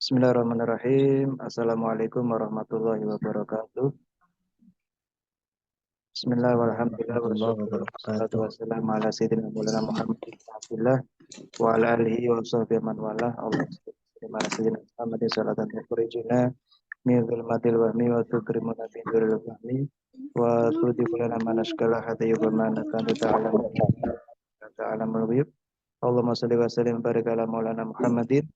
Bismillahirrahmanirrahim. Assalamualaikum warahmatullahi wabarakatuh. Bismillahirrahmanirrahim. Wassalatu wassalamu ala sayyidina Maulana Muhammad bin Abdullah wa ala alihi wa sahbihi man walah. Allahumma ala sayyidina Muhammadin salatan tukhrijuna min dzulmatil wahmi wa tukrimuna bi nuril fahmi wa tudhibu lana manashkala hatta yubamana kanta ta'lamul ghuyub. Allahumma shalli wa sallim wa barik ala Maulana Muhammadin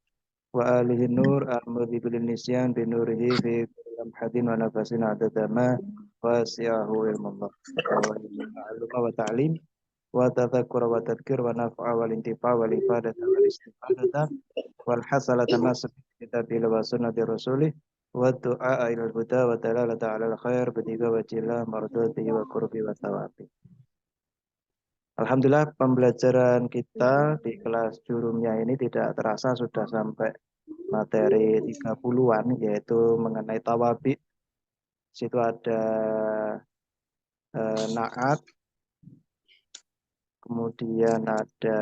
wa alihi nur al-mudhi bil nisyan bi nurihi fi lamhadin wa nafasin adada ma wasi'ahu ilmullah wa ta'alluma wa ta'lim wa tadhakkur wa tadhkir wa naf'a wal intifa wal ifadata wal istifadata wal hasalata ma kitabil wa sunnati rasulih wa du'a ila al-huda wa dalalata ala al-khair bitiga wajillah mardatihi wa qurbi wa tawabi. Alhamdulillah pembelajaran kita di kelas jurumnya ini tidak terasa sudah sampai materi 30-an, yaitu mengenai tawabi. Situ ada naat, kemudian ada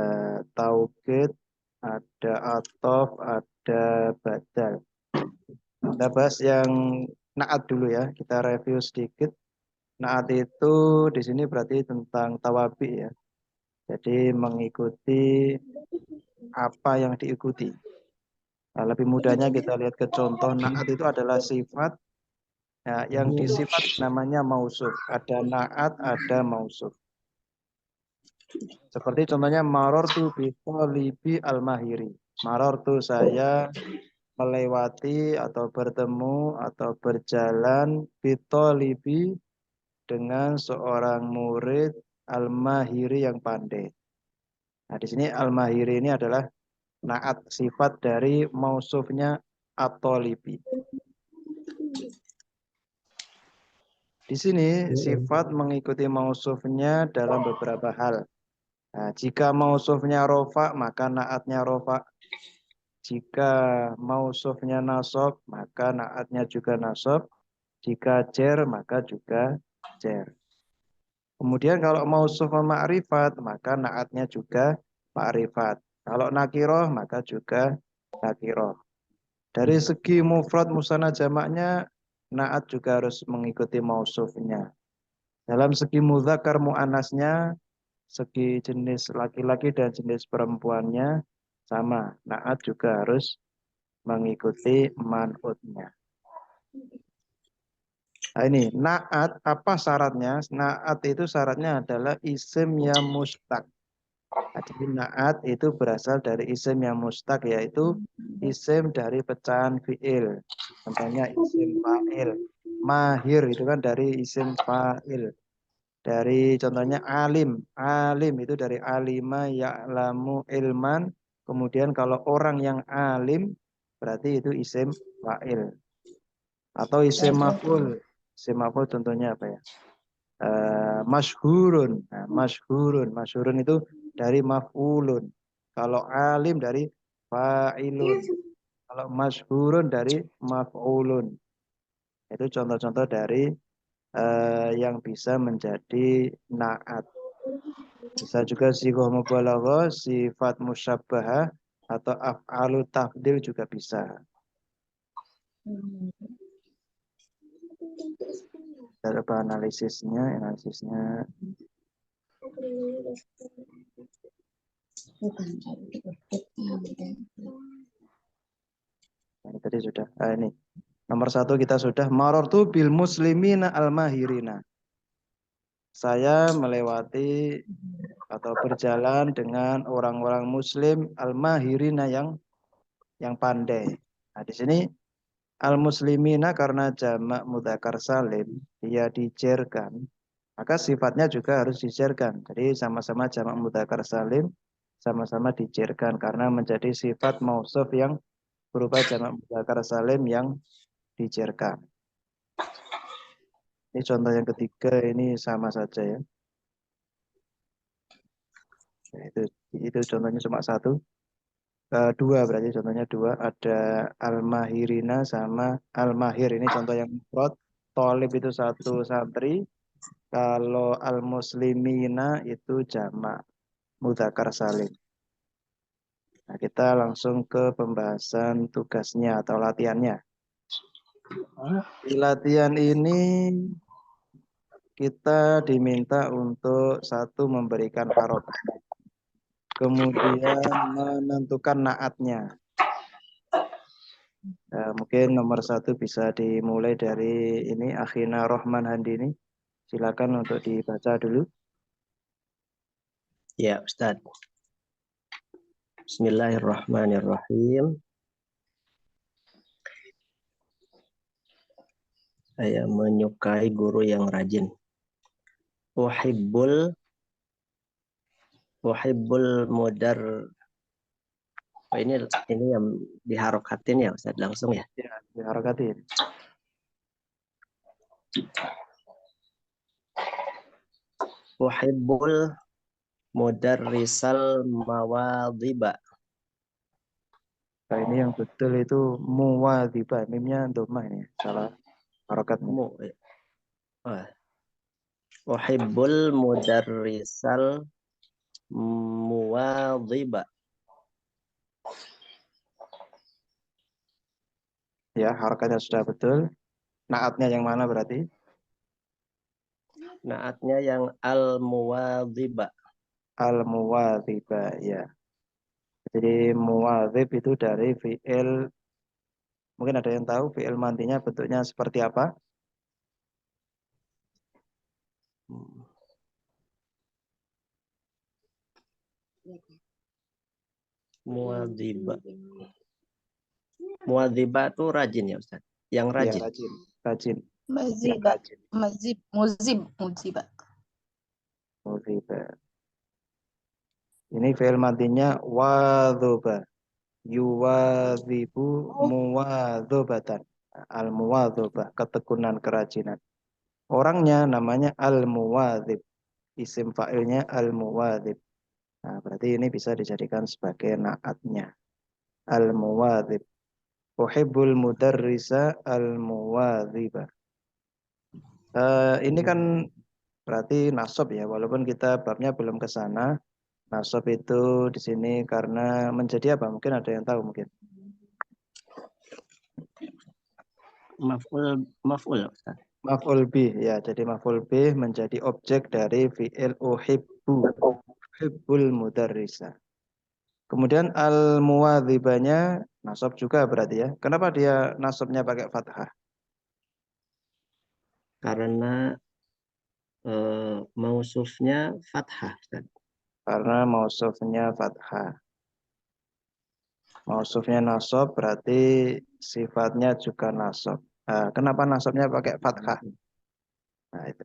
taukid, ada atof, ada badal. Kita bahas yang naat dulu ya, kita review sedikit. Naat itu di sini berarti tentang tawabi ya. Jadi mengikuti apa yang diikuti. Nah, lebih mudahnya kita lihat ke contoh. Naat itu adalah sifat ya, yang disifat namanya mausuf. Ada naat, ada mausuf. Seperti contohnya marortu bi thalibi al-mahiri. Marortu, saya melewati atau bertemu atau berjalan bi thalibi dengan seorang murid al-mahiri yang pandai. Nah, di sini al-mahiri ini adalah naat, sifat dari mausufnya at-thalibi. Di sini sifat mengikuti mausufnya dalam beberapa hal. Nah, jika mausufnya rofa, maka naatnya rofa. Jika mausufnya nasab, maka naatnya juga nasab. Jika jer, maka juga jer. Kemudian kalau mausuf ma'rifat, maka naatnya juga ma'rifat. Kalau nakiroh, maka juga nakiroh. Dari segi mufrad musanna jamaknya, naat juga harus mengikuti mausufnya. Dalam segi mudzakkar muannasnya, segi jenis laki-laki dan jenis perempuannya sama. Naat juga harus mengikuti man'utnya. Nah ini, naat apa syaratnya? Naat itu syaratnya adalah isim yang mustaq. Jadi naat itu berasal dari isim yang mustaq, yaitu isim dari pecahan fi'il. Contohnya isim fa'il. Mahir itu kan dari isim fa'il. Dari contohnya alim. Alim itu dari alima ya'lamu ilman. Kemudian kalau orang yang alim berarti itu isim fa'il. Atau isim maf'ul. Isim maf'ul contohnya apa ya? Masyhurun. Nah, masyhurun. Masyhurun itu dari maf'ulun. Kalau alim dari fa'ilun. Kalau masyhurun dari maf'ulun. Itu contoh-contoh dari yang bisa menjadi naat. Bisa juga sighah mubalaghah, sifat musyabbahah, atau af'alu tafdil juga bisa. Cara analisisnya. Ini tadi sudah. Ini nomor 1 kita sudah. Marartu bil muslimina al-mahirina. Saya melewati atau berjalan dengan orang-orang muslim al-mahirina yang pandai. Nah, di sini al-muslimina karena jamak mudzakkar salim, dia dijerkan, maka sifatnya juga harus dijerkan. Jadi sama-sama jamak mudzakkar salim, sama-sama dijerkan karena menjadi sifat mausuf yang berupa jamak mudzakkar salim yang dijerkan. Ini contoh yang ketiga, ini sama saja ya. Itu contohnya cuma 1. 2 berarti contohnya 2. Ada al-mahirina sama al-mahir. Ini contoh yang mufrad. Thalib itu 1 santri. Kalau al-muslimina itu jamak mudzakkar salim. Nah, kita langsung ke pembahasan tugasnya atau latihannya. Di latihan ini kita diminta untuk satu memberikan harokat, kemudian menentukan naatnya. Mungkin nomor satu bisa dimulai dari ini Akhina Rohman Handini. Silakan untuk dibaca dulu. Ya, Ustaz. Bismillahirrahmanirrahim. Saya menyukai guru yang rajin. Uhibbul mudar. Oh, ini yang diharokatin ya Ustaz langsung ya. Ya, diharakatin. Uhibbul mudarrisal mawadhiba. Nah, ini yang betul itu muwadhiba. Mimnya domah ini. Salah harokatnya. Uhibbul mudarrisal muwadhiba. Ya, harokatnya sudah betul. Naatnya yang mana berarti? Naatnya yang al-muwadhiba. Al-muwadhiba, ya. Jadi muwadhib itu dari fi'il. Mungkin ada yang tahu fi'il mantinya bentuknya seperti apa? Muwadhiba. Muwadhiba itu rajin ya Ustaz? Yang rajin. Ya, rajin. Rajin. Yang Maziba, rajin. muziba. Mudhiba. Ini fi'il mantinya wadhuba. Yuwadhibu muwadhubatan. Al-muwadhubah, ketekunan kerajinan. Orangnya namanya al-muwadhib. Isim fa'ilnya al-muwadhib. Nah, berarti ini bisa dijadikan sebagai naatnya. Al-muwadhib. Uhibbul mudarrisa al-muwadhiba. Ini kan berarti nasab ya, walaupun kita babnya belum ke sana. Nasab itu di sini karena menjadi apa? Mungkin ada yang tahu mungkin. Maf'ul Ustaz. Maf'ul bih ya, jadi maf'ul bih menjadi objek dari fi'il uhibbu. Uhibbul mudarrisa. Kemudian al-muwadzibanya nasab juga berarti ya. Kenapa dia nasabnya pakai fathah? Karena mausufnya fathah Ustaz. Karena mausufnya fathah. Mausufnya nasab berarti sifatnya juga nasab. Nah, kenapa nasabnya pakai fathah? Nah, itu.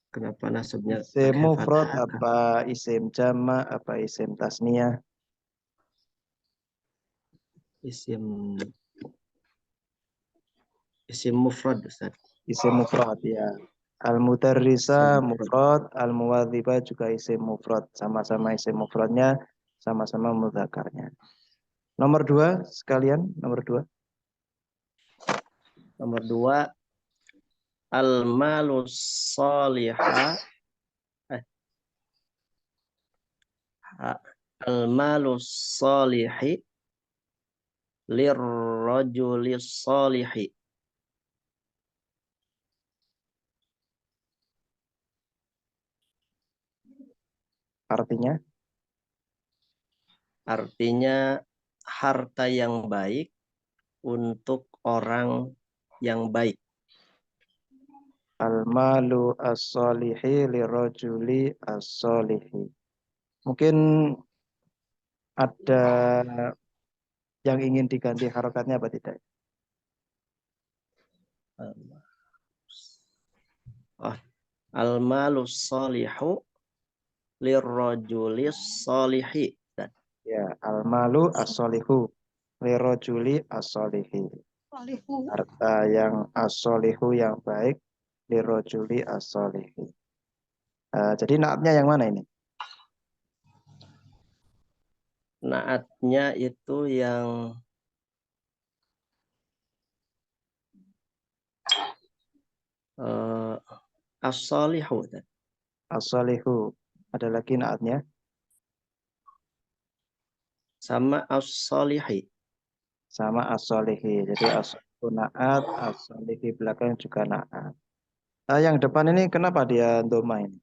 Kenapa nasabnya Isim pakai mufrad fathah? apa isim jama apa isim tasniyah? Isim mufrad Ustaz. Isim mufrad ya. Al-mudarrisa Isim mufrad. mufrad, al-muwadziba juga isim mufrad. Sama-sama isim mufradnya, sama-sama mudzakarnya. Nomor 2 sekalian, nomor 2. Nomor 2 al-malus salihah al-malus salihi lirrajulis salihi. Artinya Harta yang baik untuk orang yang baik. al-malu as-solihi lirajuli as-solihi. Mungkin ada yang ingin diganti harokatnya apa tidak? Al-malus salihu lirrajulis salihi. Ya, al-malu as-solihu lirajuli as-solihi. Harta yang as-solihu yang baik lirajuli as-solihi. Jadi naatnya yang mana ini? Naatnya itu yang as-salihu. As-solihu. Ada lagi naatnya? sama as-solihi. Sama as-solihi. Jadi as-solihu naat, as-solihi belakang juga naat. Nah, yang depan ini kenapa dia doma ini?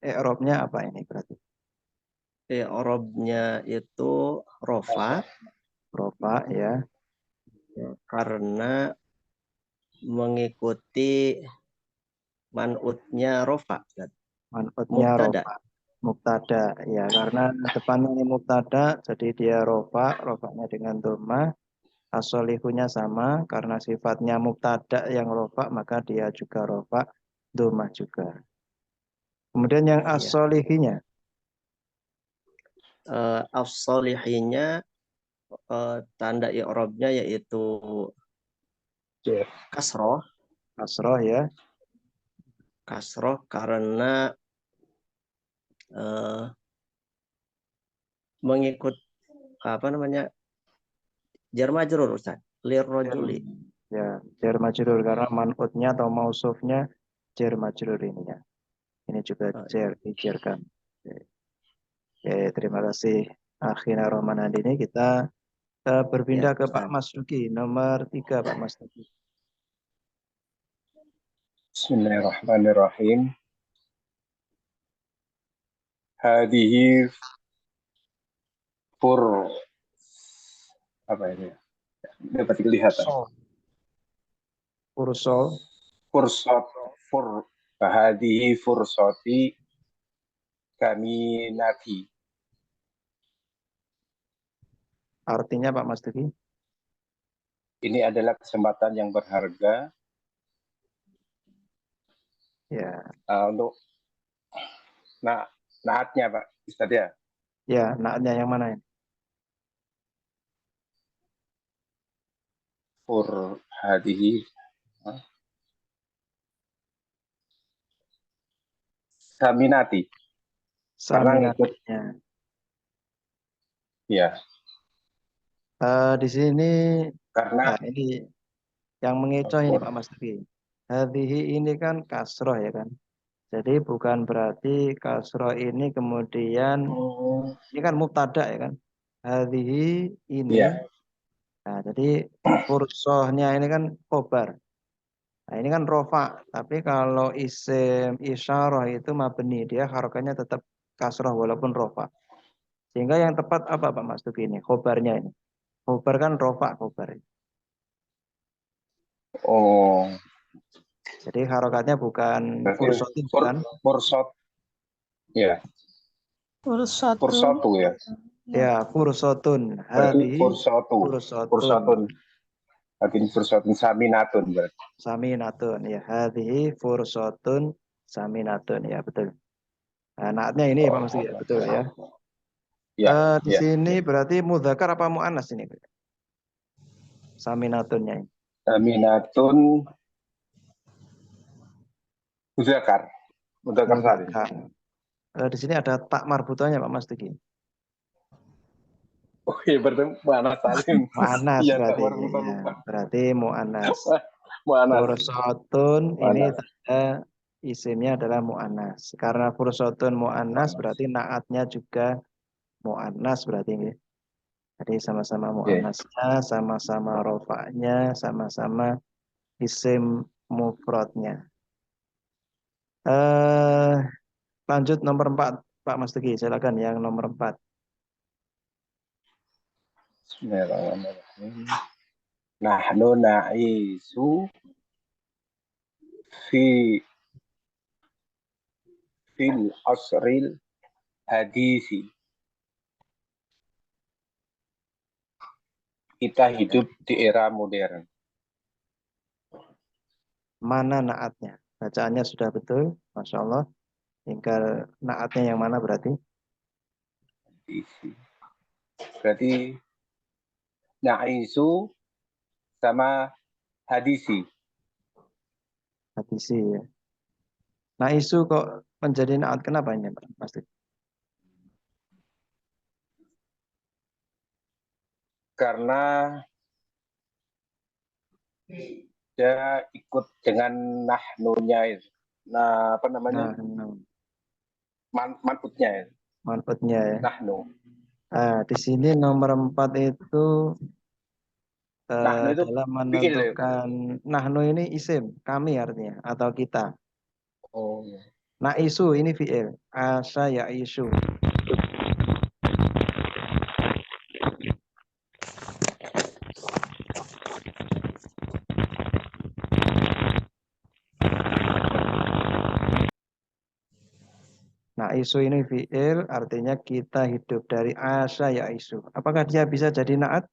I'rabnya apa ini berarti? I'rabnya itu rofa Rofa ya. karena mengikuti man'utnya rofa. Manfaatnya Mubtada. rofa. Mubtada ya, karena depannya ini mubtada, jadi dia rofa, rofanya dengan doma. As-solihunya sama, karena sifatnya mubtada yang rofa, maka dia juga rofa, doma juga. Kemudian yang Ya. as-solihinya, As-solihinya tanda i'rabnya yaitu kasroh. kasroh ya, Kasroh karena mengikut apa namanya jar majrur Ustaz. Lirrojuli. ya jar majrur karena manfaatnya atau mausufnya jar majrur ini ya. Ini juga jar, dijarkan. Oke, terima kasih Akhina Romanandi ini. Kita berpindah Ya, ke Pak Ustaz. Mas Duki, nomor 3 Pak Mas Duki. Bismillahirrahmanirrahim. Hadihi fur apa ini? Dapat kelihatan. Ursol, Fursat fur hadihi fursati kami nati. artinya Pak Mas Duki. Ini adalah kesempatan yang berharga Ya, untuk naatnya Pak Ustaz ya. ya, naatnya yang mana ini? Fur hadihi saminati. Karena ikut Saminatnya. ya. Di sini, Karena nah ini yang mengecoh ini Pak Mas Duki. Hadhihi ini kan kasroh ya kan. Jadi bukan berarti kasroh ini kemudian, ini kan mubtada ya kan. Hadhihi ini, ya. nah jadi fursohnya ini kan khobar. Nah ini kan rofa, tapi kalau isim isyarah itu mabni, dia harokatnya tetap kasroh walaupun rofa. Sehingga yang tepat apa Pak Mas Duki ini? Khobarnya ini. Khobar kan rofa khobar. Oh, Jadi harokatnya bukan berarti fursotin kan? fursat ya. Fursatu. Fursatu ya. Ya, fursotun. Berarti Hadhihi fursatu. fursotun. Fursatun. Hadin fursatun saminatun berarti. Saminatun. Ya, hadhihi fursotun saminatun. Ya, betul. Nah, naatnya ini Pak Mas Duki, ya, betul ya. Ya, Di ya. sini berarti mudzakkar apa muannas ini? Saminatunnya ini. Saminatun mudzakkar. Mudzakkar salim. Mudzakkar. Di sini ada tak marbutannya Pak Mas Duki. Oh iya, berarti mana salim. Muannas Iya, tak berarti. lupa. Ya, berarti muannas. Mu'anas. Fursotun ini Mu'anas. tanda isimnya adalah muannas. Karena fursotun muannas berarti naatnya juga muannas berarti ini. Jadi sama-sama Oke. muannasnya, sama-sama rofaknya, sama-sama isim mufradnya. Eh lanjut nomor 4 Pak Mas Duki, silakan yang nomor 4. Bismillahirrahmanirrahim. Nahnu na'isu fi fil asril hadisi. Kita hidup di era modern. Mana naatnya? Bacaannya sudah betul, Masya Allah. Tinggal naatnya yang mana berarti? Berarti na'isu sama hadisi. Hadisi ya. Nah isu kok menjadi naat, kenapa ini Pak? Pasti. Karena dia ikut dengan nahnunya itu. Nah, apa namanya? Nah, Manutnya itu. manfaatnya ya. Nahnu. Di sini nomor 4 itu Nahnu itu dalam fi'il ya. menentukan nahnu ini isim, kami artinya atau kita. Oh, iya. Naisu ini fi'il. Asya yaisu. Naisu ini fi'il artinya kita hidup dari asya yaisu. Apakah dia bisa jadi naat?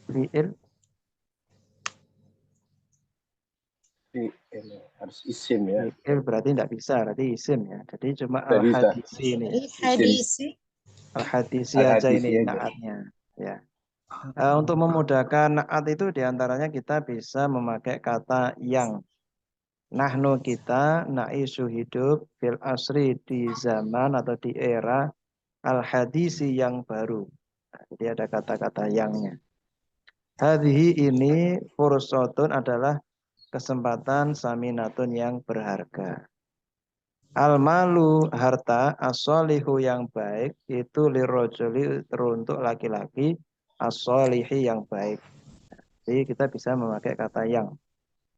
Fi'il? Fi'il harus isim ya. Fi'il berarti tidak bisa, berarti isim ya. Jadi cuma Tidak bisa. al-hadisi ini ya. Hadisi. Al-hadisi aja Al-hadisi ini aja. naatnya. Ya. Untuk memudahkan naat itu diantaranya kita bisa memakai kata yang. Nahnu kita naisu hidup fil asri di zaman atau di era al-hadisi yang baru. Nah, jadi ada kata-kata yangnya. Hadhihi ini fursatun adalah kesempatan saminatun yang berharga. Al-malu harta as-solihu yang baik itu lirojuli teruntuk laki-laki as-solihi yang baik. Jadi kita bisa memakai kata yang.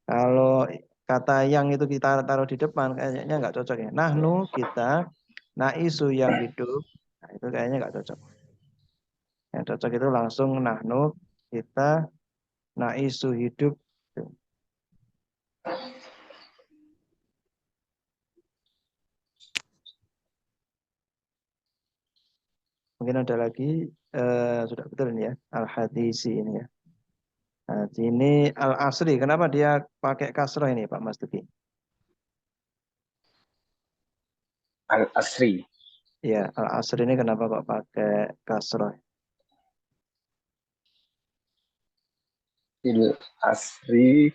Kalau kata yang itu kita taruh di depan kayaknya nggak cocok ya. Nahnu kita, naisu yang hidup, nah itu kayaknya nggak cocok. Yang cocok itu langsung nahnu kita, naisu hidup. Mungkin ada lagi sudah betul ini ya al-hadisi ini ya. Nah, ini al-asri. Kenapa dia pakai kasroh ini Pak Mas Tuki? Al-asri. Ya al-asri ini kenapa kok pakai kasroh? Fil asri.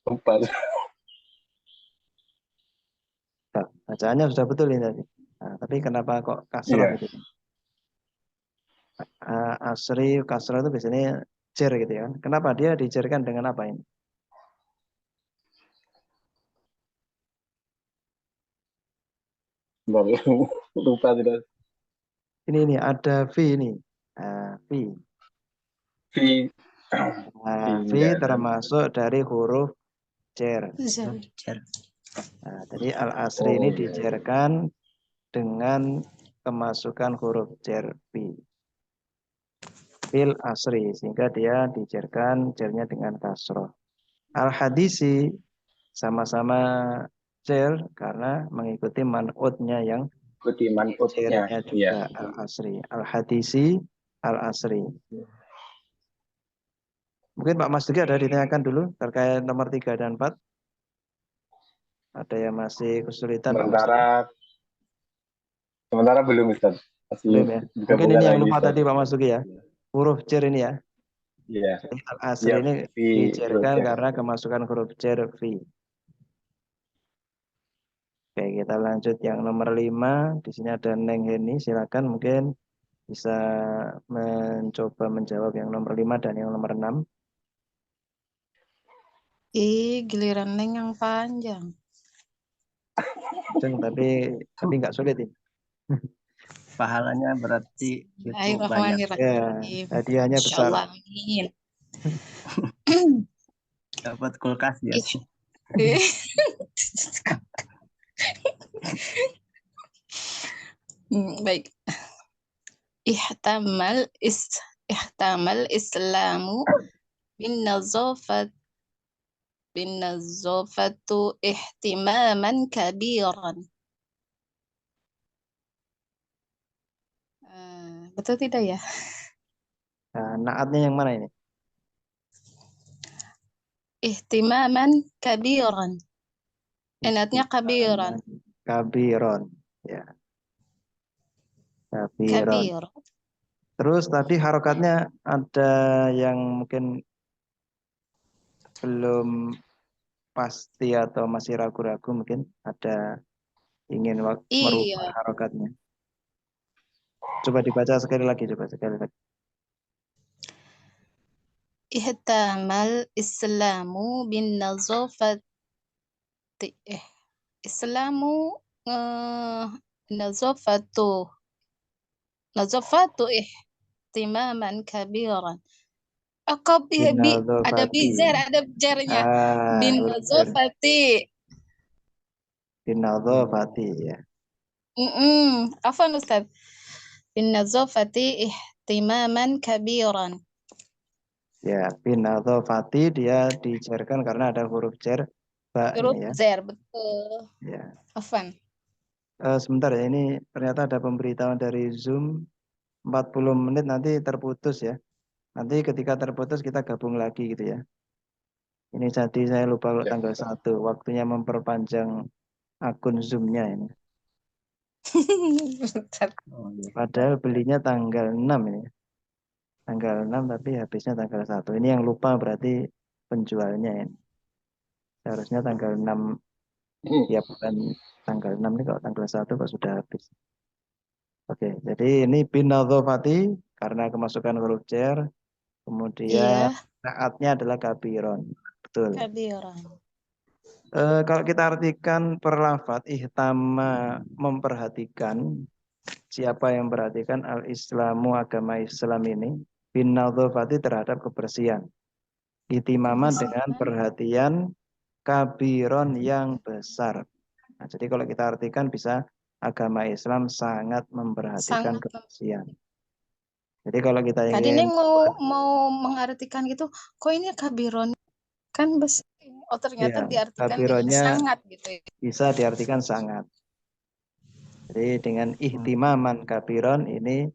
Empat. Nah, bacaannya sudah betul ini tadi. Nah, tapi kenapa kok kasroh Iya. gitu? Asri kasroh itu biasanya jer gitu ya. Kenapa dia dijerkan dengan apa ini? Baru lupa sudah. Ini ada V ini. V. Fi. V Tinggal. termasuk dari huruf jer. Cer. Nah, jadi al-asri ini Oh iya. dijerkan dengan kemasukan huruf jer V. Fil asri sehingga dia dijerkan jernya dengan kasroh. Al-hadisi sama-sama jer karena mengikuti man'utnya yang Ikuti manutnya. jernya Iya. juga al-asri. Al-hadisi al-asri. Mungkin Pak Mas Duki ada ditanyakan dulu terkait nomor 3 dan 4. Ada yang masih kesulitan Pak Mas Duki? Sementara belum Ustaz. Belum Masih ya. Mungkin buka-buka ini yang lagi lupa Ustaz. tadi Pak Mas Duki ya. Huruf jer ini ya. Iya. Jadi al-asri Iya. ini Fi dijerkan roja. karena kemasukan huruf jer V. Oke, kita lanjut yang nomor 5. Di sini ada Neng Heni. Silakan mungkin bisa mencoba menjawab yang nomor 5 dan yang nomor 6. Giliran Neng yang panjang. Tapi nggak sulit ini. Pahalanya berarti itu banyak. Ya, Bismillahirrahmanirrahim. hadiahnya besar. Insyaallah, amin. Dapat kulkas ya. Baik. Ihtamal Islamu bin nazafatu ihtimaman kabiran. Betul tidak ya? Nah, naatnya yang mana ini? Ihtimaman kabiran. Naatnya kabiran. Kabiron. Ya, kabiron. Kabir. Terus tadi harokatnya ada yang mungkin belum pasti atau masih ragu-ragu, mungkin ada ingin merubah Iya. harokatnya. Coba dibaca sekali lagi, coba sekali lagi. Ihtamal Islamu bin nazafati. Islamu nazafatu. Nazafatu ihtimaman kabiran. Ada Binadzafati. bizer, ada jernya. Bin Benar. nazafati. Binadzafati ya. Afwan Ustaz. Bin nazafati ihtimaman kabiran. Ya, binadzafati dia dijerkan karena ada huruf jer ba-nya Huruf ya. zer, betul. Ya. Afwan. Sebentar ya, ini ternyata ada pemberitahuan dari Zoom 40 menit nanti terputus ya. Nanti ketika terputus kita gabung lagi gitu ya. Ini jadi saya lupa kalau Ya. tanggal 1 waktunya memperpanjang akun Zoom-nya ini. Oh, iya. Padahal belinya tanggal 6 ini. Tanggal 6 tapi habisnya tanggal 1. Ini yang lupa berarti penjualnya ini. Seharusnya tanggal 6 ya, bukan tanggal 6 ini, kalau tanggal 1 kok sudah habis. Oke, jadi ini binadzafati karena kemasukan huruf jar, kemudian Iya, naatnya adalah kabiron. Betul. kabiran. Kalau kita artikan per lafadz, ihtama memperhatikan, siapa yang memperhatikan al-islamu, agama Islam ini, binadzafati terhadap kebersihan. Ihtimaman dengan perhatian kabiron yang besar. Nah, jadi kalau kita artikan bisa agama Islam sangat memperhatikan Sangat. kebersihan. Jadi kalau kita Tadi ingin Neng mau mengartikan gitu, kok ini kabiron kan besar. Oh ternyata ya, diartikan dengan kabironnya sangat gitu ya. bisa diartikan sangat. Jadi dengan ihtimaman kabiron ini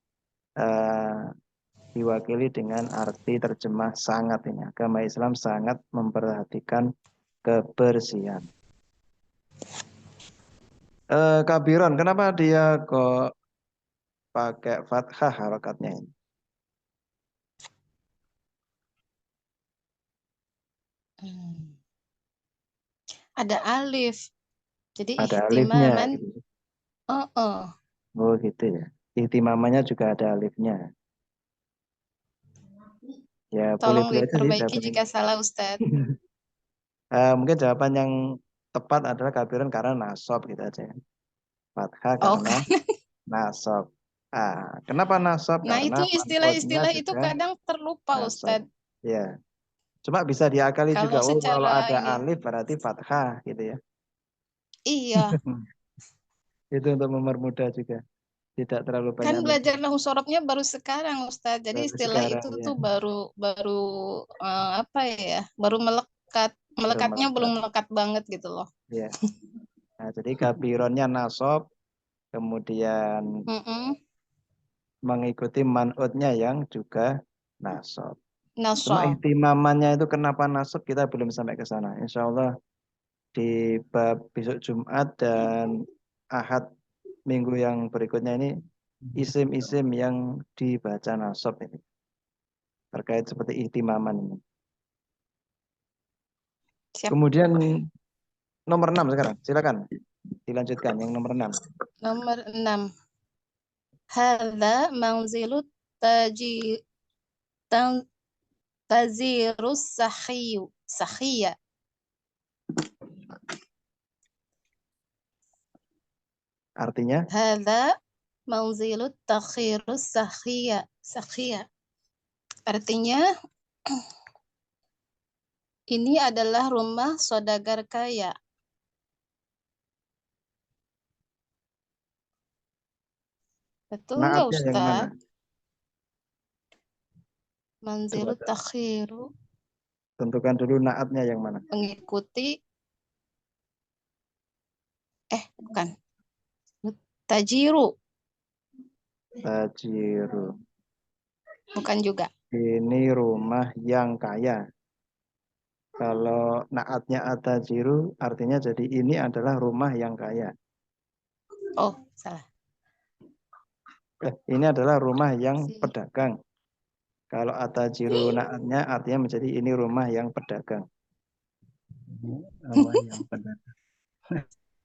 diwakili dengan arti terjemah sangat ini. Agama Islam sangat memperhatikan kebersihan. Kabiron, kenapa dia kok pakai fathah harokatnya ini? Ada alif. Jadi Ada alifnya. ihtimaman. Gitu. Oh. Oh gitu ya. Ihtimamannya juga ada alifnya. Ya Tolong boleh-boleh aja sih diperbaiki jawaban. jika salah Ustadz. Mungkin jawaban yang tepat adalah kabiron karena nasab gitu aja. Fathah Oh, karena nasab. Kenapa nasab? nah Karena itu manfaatnya istilah-istilah itu juga kadang terlupa nasab. Ustadz. Ya. Cuma bisa diakali Kalau juga. Oh, kalau secara ada ini. alif berarti fathah gitu ya. Iya. Itu untuk mempermudah juga. Tidak terlalu banyak. Kan belajar nahu sorobnya baru sekarang Ustadz. Jadi Baru istilah sekarang, itu ya. tuh baru apa ya? Baru melekat. Melekatnya belum melekat banget gitu loh. Ya. Nah, jadi kabironnya nasab, kemudian mengikuti man'utnya yang juga nasab. Cuma Nasab. ihtimamannya itu kenapa nasab kita belum sampai ke sana. Insya Allah di bab besok Jumat dan Ahad minggu yang berikutnya ini isim-isim yang dibaca nasab ini terkait seperti ihtimaman ini. Siap. Kemudian nomor 6 sekarang, silakan dilanjutkan yang nomor 6. Nomor 6. Hadza manzilut tazirus sakhiya. Artinya? Hadza manzilut takhirus sakhiya. Artinya ini adalah rumah saudagar kaya. Betul nggak Naatnya yang mana? Ustaz? Manzilut takhiru. Tentukan dulu naatnya yang mana. Mengikuti. Bukan. Tajiru. Tajiru. Bukan juga. Ini rumah yang kaya. Kalau naatnya atajiru artinya jadi ini adalah rumah yang kaya. Oh, salah. Ini adalah rumah yang pedagang. Kalau atajiru naatnya artinya menjadi ini rumah yang pedagang. Rumah yang pedagang.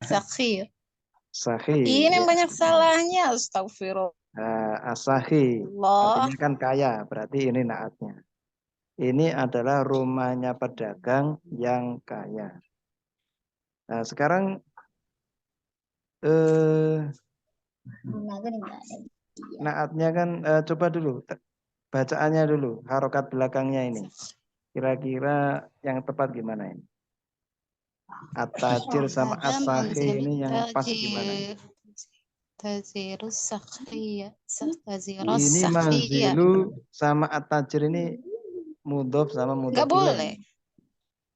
Sakhir. Sahih. Ini Ya. banyak salahnya. Astagfirullah. Asahi artinya kan kaya, berarti ini naatnya. Ini adalah rumahnya pedagang yang kaya. Nah, sekarang Naatnya kan coba dulu bacaannya dulu, harokat belakangnya ini. Kira-kira yang tepat gimana ini? At-tajir sama Ada as-sakhi ini yang pas gimana? Tazirus sakhiya. Tazirus Ini sakhiya. manzilu sama at-tajir ini mudhof sama mudhof Nggak boleh.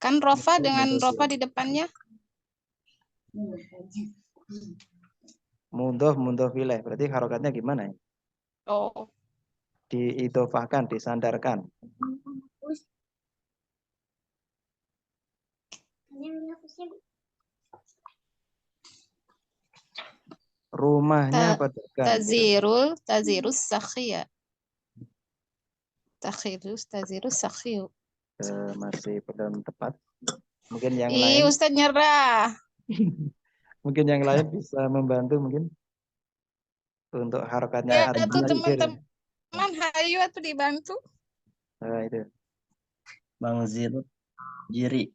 Kan rofa dengan rofa di depannya. Mudhof ilaih. Berarti harokatnya gimana ya? Oh. Diidofahkan, disandarkan. Rumahnya pedagang. Gitu. Tazirus sakhiya. Tazirus sakhiyu. Masih belum tepat. Mungkin yang Ih, lain. Ustadz nyerah. Mungkin yang lain bisa membantu mungkin untuk harokatnya Ya tuh at-tajir. teman-teman, hayu atau dibantu. Itu. Manzilu jiri.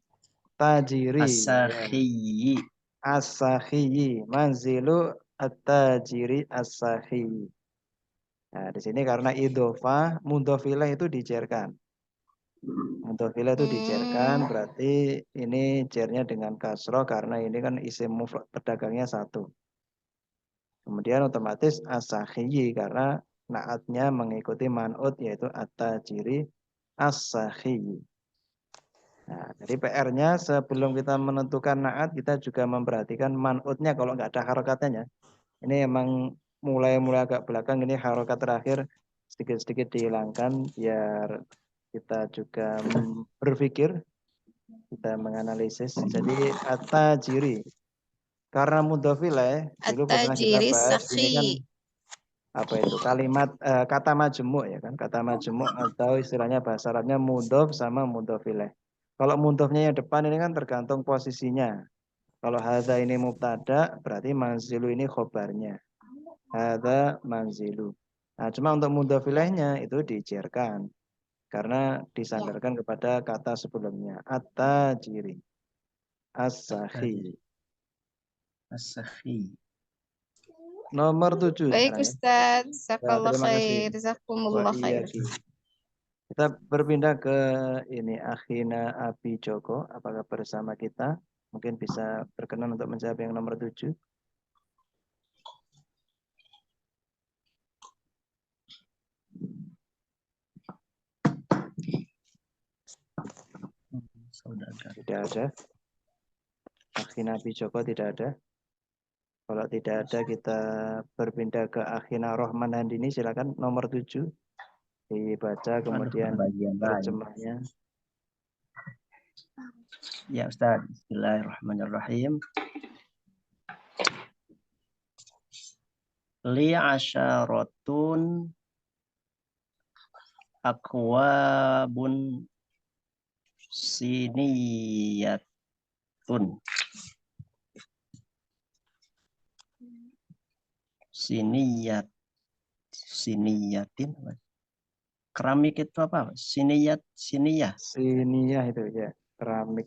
Tajiri. As-sakhiyi. As-sakhiyi. Manzilu at-tajiri as-sakhiyi. Nah, di sini karena idhofah, mudhof ilaih itu dijerkan. Mudhof ilaih itu dijerkan, berarti ini jernya dengan kasroh karena ini kan isim mufrad pedagangnya satu. Kemudian otomatis as-sakhiyi karena naatnya mengikuti man'ut yaitu at-tajiri as-sakhiyi. Nah, jadi PR-nya sebelum kita menentukan naat, kita juga memperhatikan man'utnya kalau nggak ada harokatnya. Ini emang mulai agak belakang, ini harokat terakhir sedikit-sedikit dihilangkan biar kita juga berpikir, kita menganalisis. Jadi at-tajiri karena mudhof ilaih dulu pernah kita At-tajiri bahas ini kan sakhi. apa itu kalimat kata majemuk ya kan, kata majemuk atau istilahnya bahasa Arabnya mudhof sama mudhof ilaih. Kalau mudhofnya yang depan ini kan tergantung posisinya. Kalau hadza ini mubtada berarti manzilu ini khobarnya. Hadza manzilu. Nah, cuma untuk mudhof ilaihnya itu dijerkan karena disandarkan kepada kata sebelumnya at-tajiri as-sakhi. As-sakhi. Nomor 7 Baik sekarang ya. Ustadz, jazakallah Terima kasih. khair, jazakumullah khair. Kita berpindah ke ini Akhina Abi Joko. Apakah bersama kita? Mungkin bisa berkenan untuk menjawab yang nomor 7. Tidak ada. Akhina Abi Joko tidak ada. Kalau tidak ada kita berpindah ke Akhina Rohman Handini. Silakan nomor 7. Dibaca kemudian terjemahnya. Ya Ustaz, bismillahirrahmanirrahim. Li asyaratun akwabun siniyatun. Siniyatin. Keramik itu apa? Siniyah. Siniyah itu ya, keramik.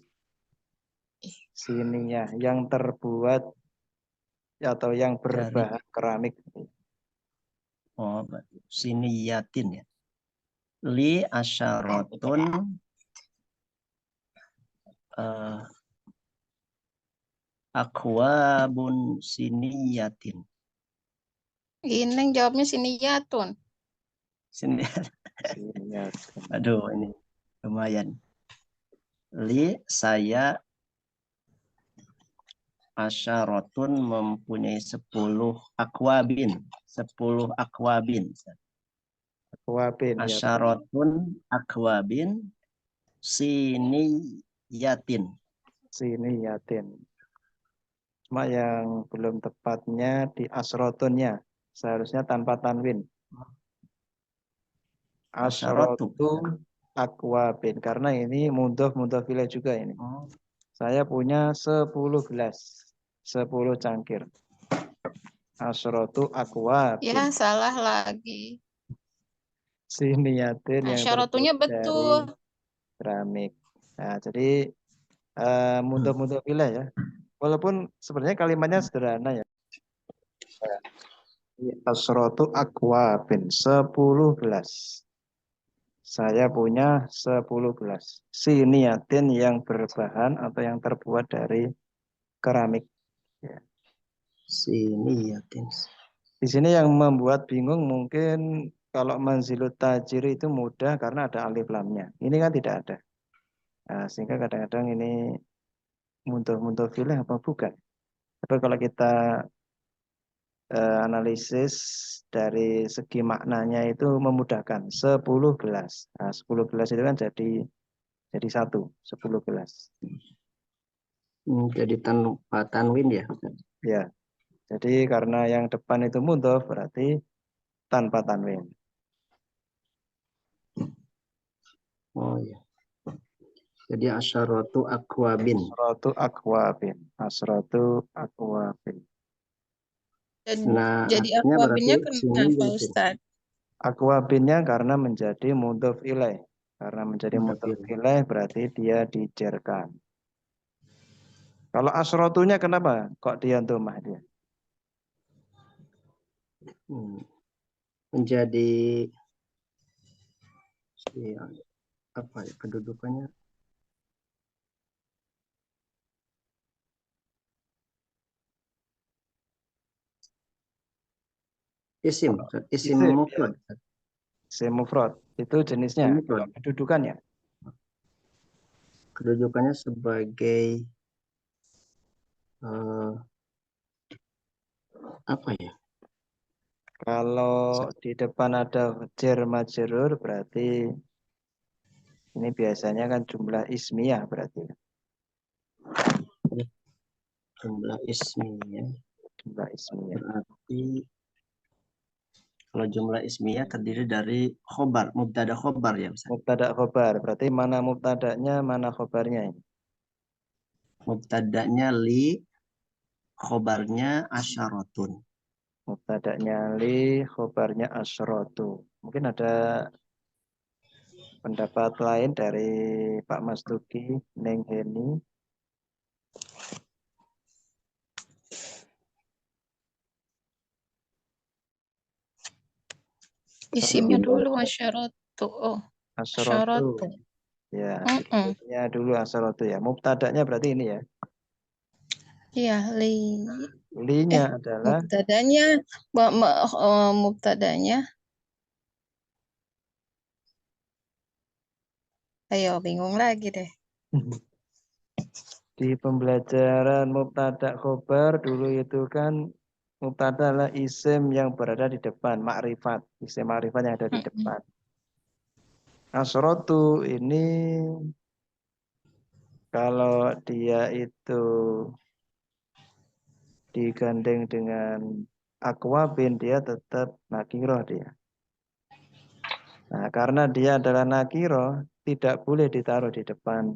Siniyah yang terbuat atau yang berbahan keramik. Oh, siniyatin ya. Li asyaratun akwabun siniyatin. Ini jawabnya siniyatun. Aduh, ini lumayan. Li saya asyaratun mempunyai 10 akwabin. 10 akwabin. Asyaratun akwabin siniyatin. Siniyatin. Cuma yang belum tepatnya di asrotunnya. Seharusnya tanpa tanwin. Asrotu akwabin. Karena ini mudhof ilaih juga ini. Saya punya 10 gelas. 10 cangkir. Asrotu akwabin. Ya, salah lagi. Siniyatin yang Syaratnya betul. dari keramik. Nah, jadi mudhof ilaih ya. Walaupun sebenarnya kalimatnya sederhana ya. Asrotu akwabin, 10 gelas. Saya punya 10 gelas. Siniatin yang berbahan atau yang terbuat dari keramik. Ya. Sini ya, Tins. Di sini yang membuat bingung mungkin kalau manzilut tajir itu mudah karena ada alif lamnya. Ini kan tidak ada. Nah, sehingga kadang-kadang ini muntul filah apa bukan. Tapi kalau kita analisis dari segi maknanya itu memudahkan. 10 gelas. Nah, 10 gelas itu kan jadi 10 gelas. Jadi tanpa tanwin ya. Ya. Jadi karena yang depan itu mudhof berarti tanpa tanwin. Oh ya. Jadi asyaratu akwabin. Asratu akwabin. Asratu akwabin. Nah, Jadi artinya akwabinnya berarti sini kenapa ya, Tins. Ustaz? Akwabinnya karena menjadi mudhof ilaih. Karena menjadi Mudhof mudhof ilaih. ilaih berarti dia dijerkan. Kalau asrotunya kenapa? Kok dia domah dia? Menjadi ya, apa ya kedudukannya? Isim Isim, ya. mufrad. Isim mufrad. Itu jenisnya. Isim Kalau mufrad. kedudukannya. Kedudukannya sebagai apa ya? Kalau di depan ada jar majrur berarti ini biasanya kan jumlah ismiyah berarti. Jumlah ismiyah. Jumlah ismiyah. Berarti kalau jumlah ismiyah terdiri dari khobar, mubtada khobar ya Ustaz. Mubtada khobar. Berarti mana mubtadanya, mana khobarnya ini? Mubtadanya li, khobarnya asyaratun. Mubtadanya li, khobarnya asrotu. Mungkin ada pendapat lain dari Pak Mas Tuki, Neng Heni. Isimnya dulu asyaratu. Oh, Asrotu. asyaratu. Ya, isimnya dulu asrotu ya. Mubtadanya berarti ini ya. Iya, li. Li-nya adalah Mubtadanya, mubtadanya. Ayo, bingung lagi deh. di pembelajaran mubtada khobar dulu itu kan mubtada adalah isim yang berada di depan, makrifat, isim makrifat yang ada di depan. Asrotu ini kalau dia itu digandeng dengan akwabin dia tetap nakiroh dia. Nah, karena dia adalah nakiroh tidak boleh ditaruh di depan.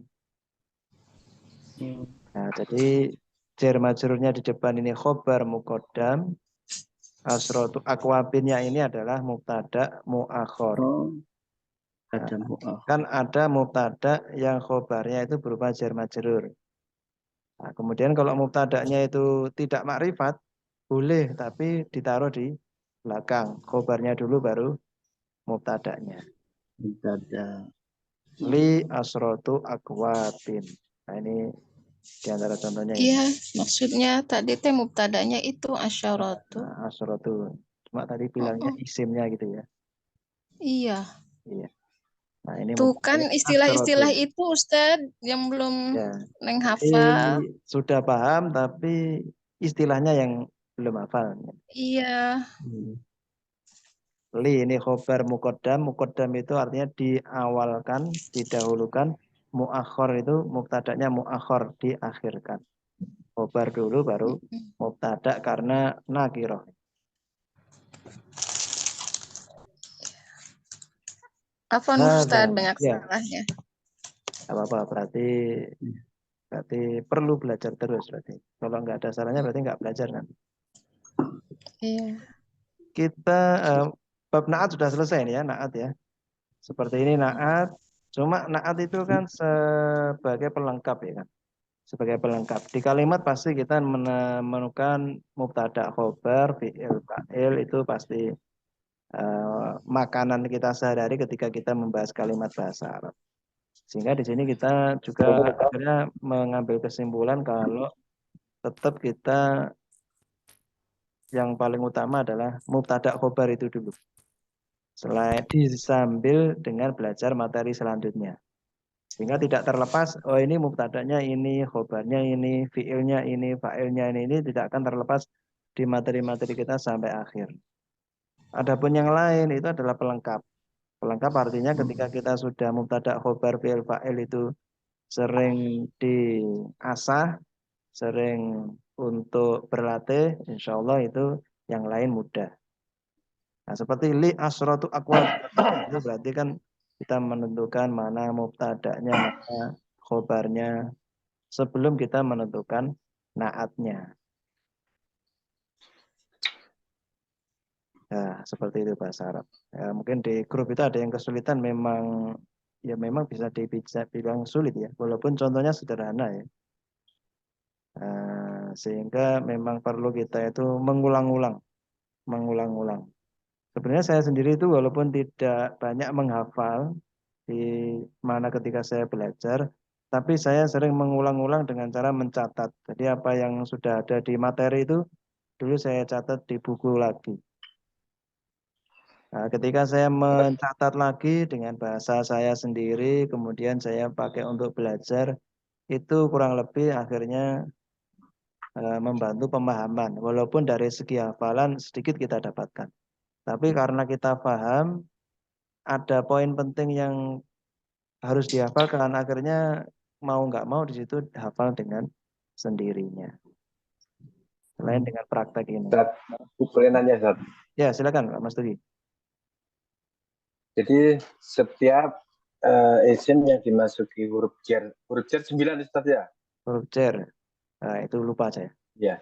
Nah, jadi jar majrurnya di depan ini khobar muqaddam. Asrotu akwabinnya ini adalah mubtada muakhor. Oh, Nah, ada mu'ah. kan ada mubtada yang khobarnya itu berupa jar majrur. Nah, kemudian kalau mubtadanya itu tidak makrifat, boleh tapi ditaruh di belakang. Khobarnya dulu baru mubtadanya. Mubtada. Li asrotu akwabin. Nah, ini di antara contohnya ini. Iya, maksudnya tadi teh mubtadanya itu asyaratu. Nah, asrotu. Cuma tadi bilangnya isimnya gitu ya. Iya. Iya. Nah, ini Tuh kan mubtadanya istilah-istilah asrotu. itu Ustadz yang belum Ya. neng Jadi hafal. sudah paham tapi istilahnya yang belum hafal. Iya. Li ini khobar muqaddam. Muqaddam itu artinya diawalkan, didahulukan. Muakhor itu mubtadanya muakhor, diakhirkan. Khobar dulu baru mubtada karena nakiroh. Afwan Ustadz banyak Ya, salahnya. apa-apa. Berarti perlu belajar terus. Berarti kalau nggak ada salahnya berarti nggak belajar kan. Iya. Kita bab naat sudah selesai nih ya, naat ya. Seperti ini naat. Cuma naat itu kan sebagai pelengkap ya kan. sebagai pelengkap. Di kalimat pasti kita menemukan mubtada, khobar, fi'il, fa'il itu pasti makanan kita sehari-hari ketika kita membahas kalimat bahasa Arab. Sehingga di sini kita juga akhirnya mengambil kesimpulan kalau tetap kita yang paling utama adalah mubtada khobar itu dulu. Selain disambil dengan belajar materi selanjutnya. Sehingga tidak terlepas, oh ini mubtadanya ini, khobarnya ini, fiilnya ini, fa'ilnya ini tidak akan terlepas di materi-materi kita sampai akhir. Adapun yang lain itu adalah pelengkap. Pelengkap artinya ketika kita sudah mubtada, khobar, fiil, fa'il itu sering diasah, sering untuk berlatih, insya Allah itu yang lain mudah. Nah, seperti li asratu aqwam itu berarti kan kita menentukan mana mubtada'nya, mana khobarnya sebelum kita menentukan naatnya. Nah, seperti itu bahasa Arab. Ya, mungkin di grup itu ada yang kesulitan memang bisa dibilang sulit ya, walaupun contohnya sederhana ya. Sehingga memang perlu kita itu mengulang-ulang. Sebenarnya saya sendiri itu walaupun tidak banyak menghafal di mana ketika saya belajar, tapi saya sering mengulang-ulang dengan cara mencatat. Jadi apa yang sudah ada di materi itu dulu saya catat di buku lagi. Nah, ketika saya mencatat lagi dengan bahasa saya sendiri, kemudian saya pakai untuk belajar, itu kurang lebih akhirnya membantu pemahaman. Walaupun dari segi hafalan sedikit kita dapatkan. Tapi karena kita paham, ada poin penting yang harus dihafalkan, akhirnya mau nggak mau di situ hafal dengan sendirinya. Selain dengan praktek ini. Boleh nanya, Zat? Ya, silakan Pak Mas Tugi. Jadi setiap isim yang dimasuki huruf jar 9 Ustaz ya? Huruf jar. Nah, itu lupa saya. Ya.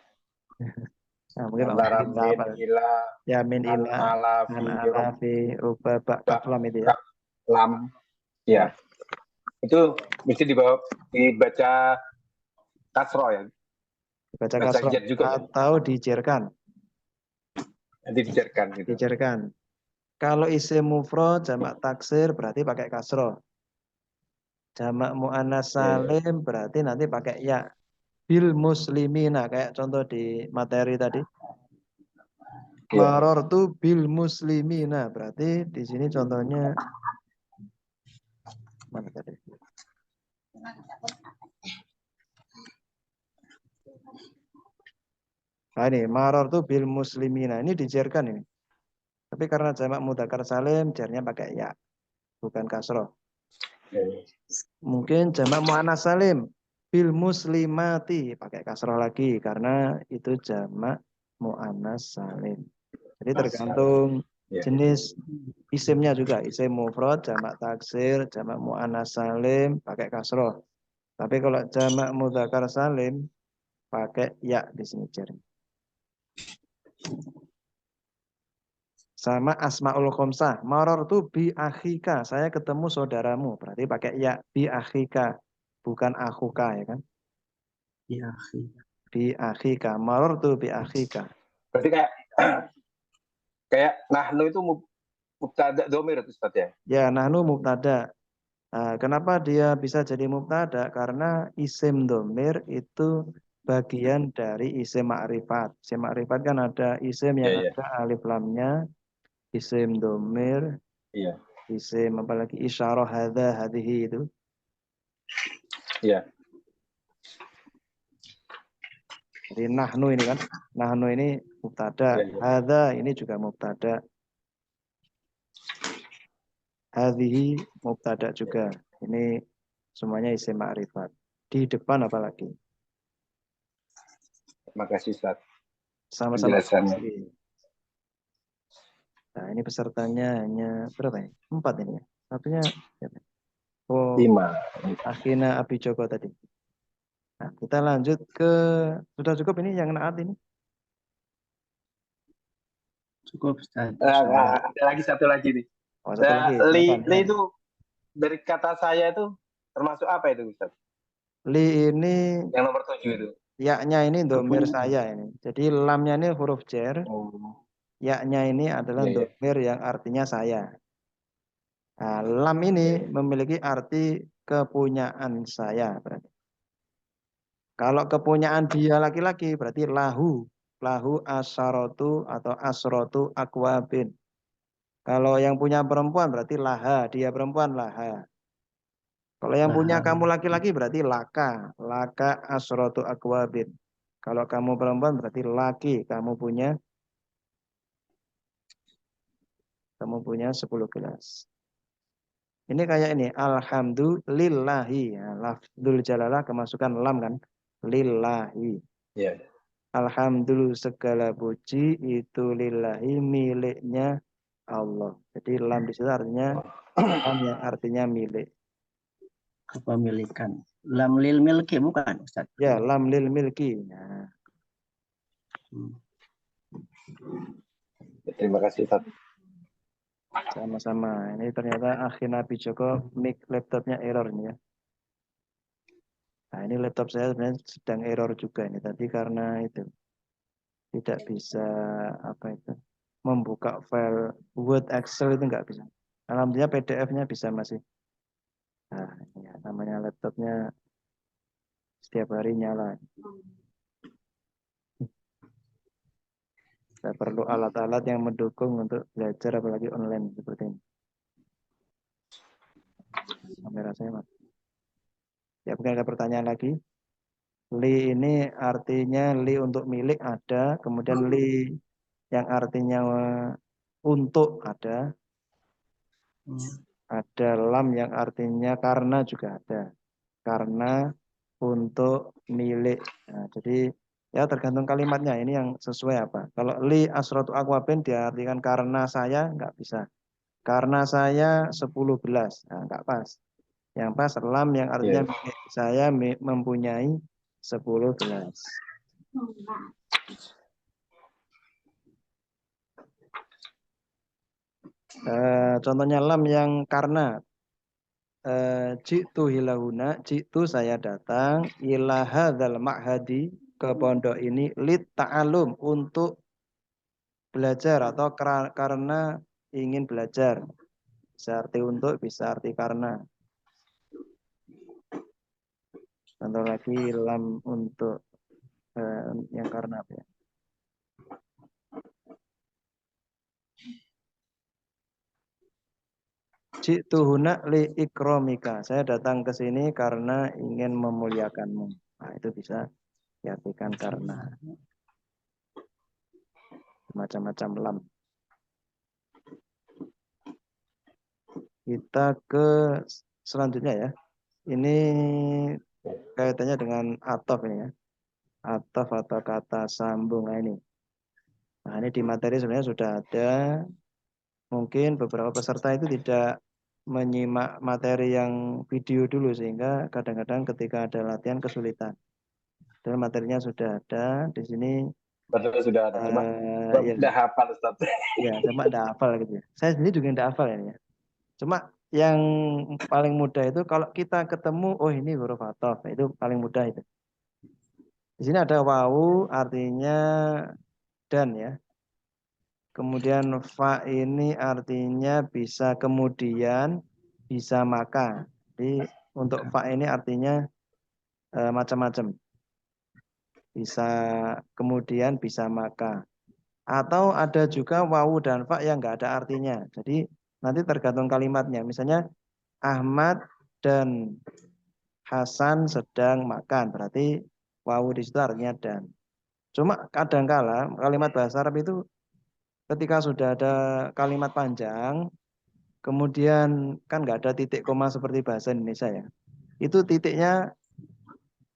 Nah, mungkin Pak Antara Mas min, ila, ya min ila, an alafi, ruba, bak, lam itu ya. Lam. Ya. Itu mesti dibaca kasro ya. Dibaca kasro juga, atau dijerkan. Nanti dijerkan gitu. Dijerkan. Kalau isim mufrad jamak taksir berarti pakai kasro. Jamak muannas salim berarti nanti pakai ya. Bil muslimina kayak contoh di materi tadi. Marortu bil muslimina berarti di sini contohnya mana tadi? Nah ini marortu bil muslimina ini dijerkan ini. Tapi karena jamak mudzakkar salim jarnya pakai ya, bukan kasroh. Mungkin jamak muannas salim bil muslimati pakai kasroh lagi karena itu jamak muannas salim. Jadi tergantung jenis isimnya juga. Isim mufrad, jamak taksir, jamak muannas salim pakai kasroh. Tapi kalau jamak mudzakkar salim pakai ya di sini jari. Sama asmaul khomsah. Marartu bi akhika. Saya ketemu saudaramu. Berarti pakai ya bi akhika. Bukan akhuka ya kan? Bi akhika. Marartu bi akhika. Berarti kayak nahnu itu mubtada domir itu Ustaz ya? Ya, nahnu mubtada. Nah, kenapa dia bisa jadi mubtada? Karena isim domir itu bagian dari isim ma'rifat. Isim ma'rifat kan ada isim yang ada alif lamnya, isim domir, isim apalagi isyarah hadza hadhihi itu. Iya. Jadi nahnu ini kan, nahnu ini mubtada, hadza ini juga mubtada. Hadhihi mubtada juga. Ini semuanya isim ma'rifat. Di depan apalagi? Terima kasih Ustaz. Sama-sama. Nah, ini pesertanya hanya berapa ya? 4 ini ya. Satunya 5. Akhina Abi Joko tadi. Nah, kita lanjut ke sudah cukup ini yang naat ini. Cukup Ustaz. Ada lagi satu lagi nih. Oh, satu lagi. Li itu dari kata saya itu termasuk apa itu Ustaz? Li ini Yang nomor 7 itu. yaknya ini domir Rupanya. saya ini. Jadi lamnya ini huruf jar, Oh. yaknya ini adalah Iya, iya. domir yang artinya saya. Nah, lam ini memiliki arti kepunyaan saya berarti. Kalau kepunyaan dia laki-laki berarti lahu. Lahu asyaratu atau asrotu akwabin. Kalau yang punya perempuan berarti laha, dia perempuan laha. Kalau yang punya kamu laki-laki berarti laka. Laka asrotu akwabin. Kalau kamu perempuan berarti laki, kamu punya 10 gelas. Ini kayak ini, alhamdulillahi. Ya, lafzul jalalah kemasukan lam kan. Lillahi. Iya. Alhamdulillah segala puji itu lillahi miliknya Allah. Jadi lam di situ artinya lam yang artinya milik. Kepemilikan. Lam lil milki bukan, Ustaz? Ya, lam lil milki. Nah, Terima kasih, Ustaz. sama-sama. Ini ternyata akhir Nabi Joko mic laptopnya error ini ya. Nah, ini laptop saya sebenarnya sedang error juga ini tadi karena itu tidak bisa apa itu membuka file Word Excel itu nggak bisa. Alhamdulillah PDF-nya bisa masih. Nah, ya, namanya laptopnya setiap hari nyala. Saya perlu alat-alat yang mendukung untuk belajar apalagi online seperti ini. Kamera saya mati. Ya, mungkin ada pertanyaan lagi. Li ini artinya li untuk milik ada, kemudian li yang artinya untuk ada lam yang artinya karena juga ada, karena, untuk, milik. Nah, jadi ya tergantung kalimatnya ini yang sesuai apa. Kalau li asratu akwabin diartikan karena saya nggak bisa, karena saya 10 gelas, nah, nggak pas. Yang pas lam yang artinya milik saya mempunyai 10 gelas. Contohnya lam yang karena jitu hilahuna, jitu saya datang ilaha dzal ma'hadi ke pondok ini lit ta'alum untuk belajar atau karena ingin belajar. Bisa arti untuk, bisa arti karena. Contoh lagi lam untuk yang karena apa ya? Jituhuna li ikromika. Saya datang ke sini karena ingin memuliakanmu. Nah, itu bisa diartikan karena. Macam-macam lam. Kita ke selanjutnya ya. Ini kaitannya dengan atof ini ya. Atof atau kata sambung. Nah, ini. Nah, ini di materi sebenarnya sudah ada. Mungkin beberapa peserta itu tidak menyimak materi yang video dulu sehingga kadang-kadang ketika ada latihan kesulitan. Dan materinya sudah ada di sini. Betul, sudah ada. Cuma Ya, udah hafal, Ustaz. ya, cuma tidak hafal gitu ya. Saya sendiri juga tidak hafal ya. Cuma yang paling mudah itu kalau kita ketemu, oh ini huruf atof, itu paling mudah itu. Di sini ada wawu artinya dan ya. Kemudian fa ini artinya bisa kemudian, bisa maka. Jadi untuk fa ini artinya macam-macam. Bisa kemudian, bisa maka. Atau ada juga wawu dan fa yang nggak ada artinya. Jadi nanti tergantung kalimatnya. Misalnya Ahmad dan Hasan sedang makan. Berarti wawu di situ artinya dan. Cuma kadangkala kalimat bahasa Arab itu ketika sudah ada kalimat panjang, kemudian kan nggak ada titik koma seperti bahasa Indonesia ya. Itu titiknya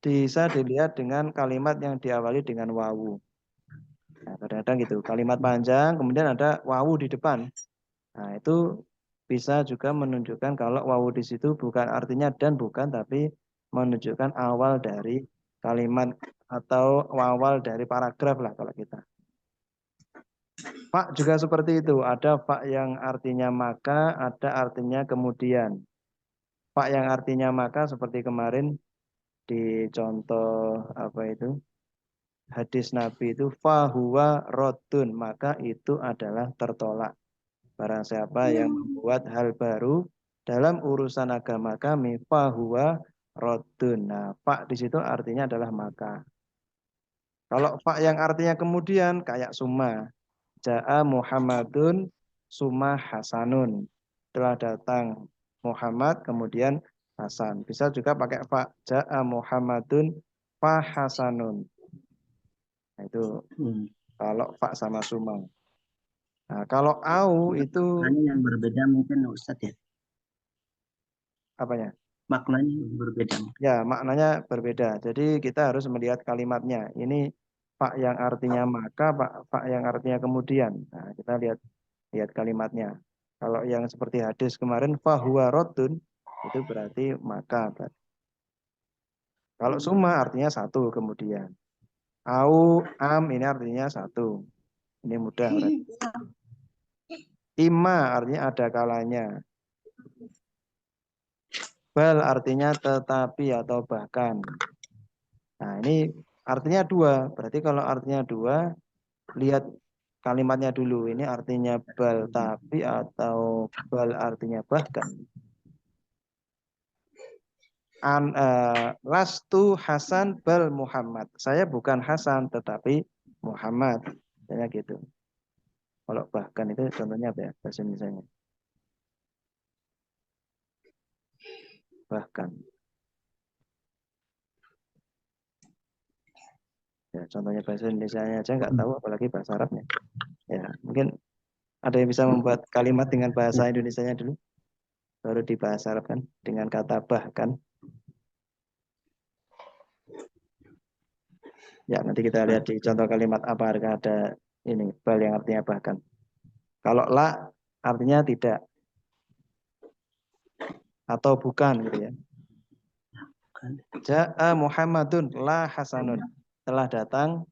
bisa dilihat dengan kalimat yang diawali dengan wawu. Nah, kadang-kadang gitu, kalimat panjang, kemudian ada wawu di depan. Nah, itu bisa juga menunjukkan kalau wawu di situ bukan artinya dan bukan, tapi menunjukkan awal dari kalimat atau awal dari paragraf lah kalau kita. Pak juga seperti itu, ada pak yang artinya maka, ada artinya kemudian. Pak yang artinya maka seperti kemarin di contoh apa itu hadis Nabi itu fahuwa rodun, maka itu adalah tertolak. Barang siapa yang membuat hal baru dalam urusan agama kami, fahuwa rodun. Nah, fa di situ artinya adalah maka. Kalau fa yang artinya kemudian kayak summa, ja'a Muhammadun summa hasanun. Telah datang Muhammad kemudian Hasan. Bisa juga pakai fa, ja'a Muhammadun fa hasanun. Nah, itu kalau fa sama summa. Nah, kalau au itu Maknanya yang berbeda mungkin Ustadz ya. apanya? Maknanya yang berbeda. Ya, maknanya berbeda. Jadi kita harus melihat kalimatnya. Ini fa yang artinya maka, fa yang artinya kemudian. Nah, kita lihat kalimatnya. Kalau yang seperti hadis kemarin fahuwa rotun itu berarti maka. Kalau summa artinya satu kemudian. Au am ini artinya satu. Ini mudah berarti. Ima artinya ada kalanya. Bal artinya tetapi atau bahkan. Nah, ini artinya dua. Berarti kalau artinya dua, lihat kalimatnya dulu. Ini artinya bal tapi atau bal artinya bahkan. Lastu Hasan bal Muhammad. Saya bukan Hasan tetapi Muhammad. Misalnya gitu. Kalau bahkan itu contohnya apa ya? Bahasa Indonesia. Bahkan. Ya, contohnya bahasa Indonesia aja nggak tahu, apalagi bahasa Arabnya. Ya, mungkin ada yang bisa membuat kalimat dengan bahasa Indonesianya dulu, baru di bahasa Arab kan dengan kata bahkan. Ya, nanti kita lihat di contoh kalimat apa ada ini bal yang artinya bahkan. Kalau la artinya tidak atau bukan gitu ya. Ja'a Muhammadun la Hasanun. Telah datang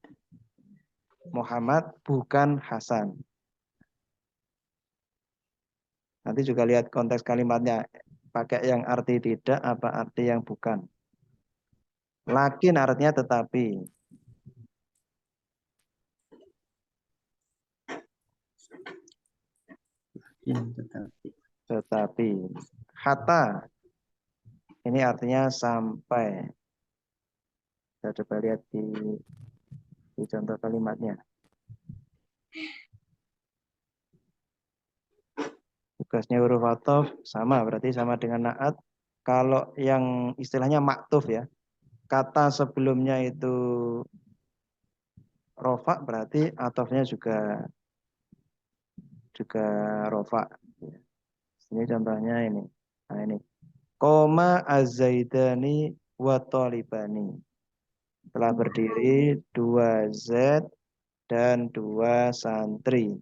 Muhammad bukan Hasan. Nanti juga lihat konteks kalimatnya. Pakai yang arti tidak apa arti yang bukan. Lakin artinya tetapi. Tetapi. Hatta. Ini artinya sampai. Kita coba lihat di contoh kalimatnya. Tugasnya huruf athof sama, berarti sama dengan naat. Kalau yang istilahnya maktuf ya, kata sebelumnya itu rofa, berarti athofnya juga rofa. Ini contohnya ini. Nah ini. Koma az-zaidani wa talibani. Telah berdiri 2 Z dan 2 santri.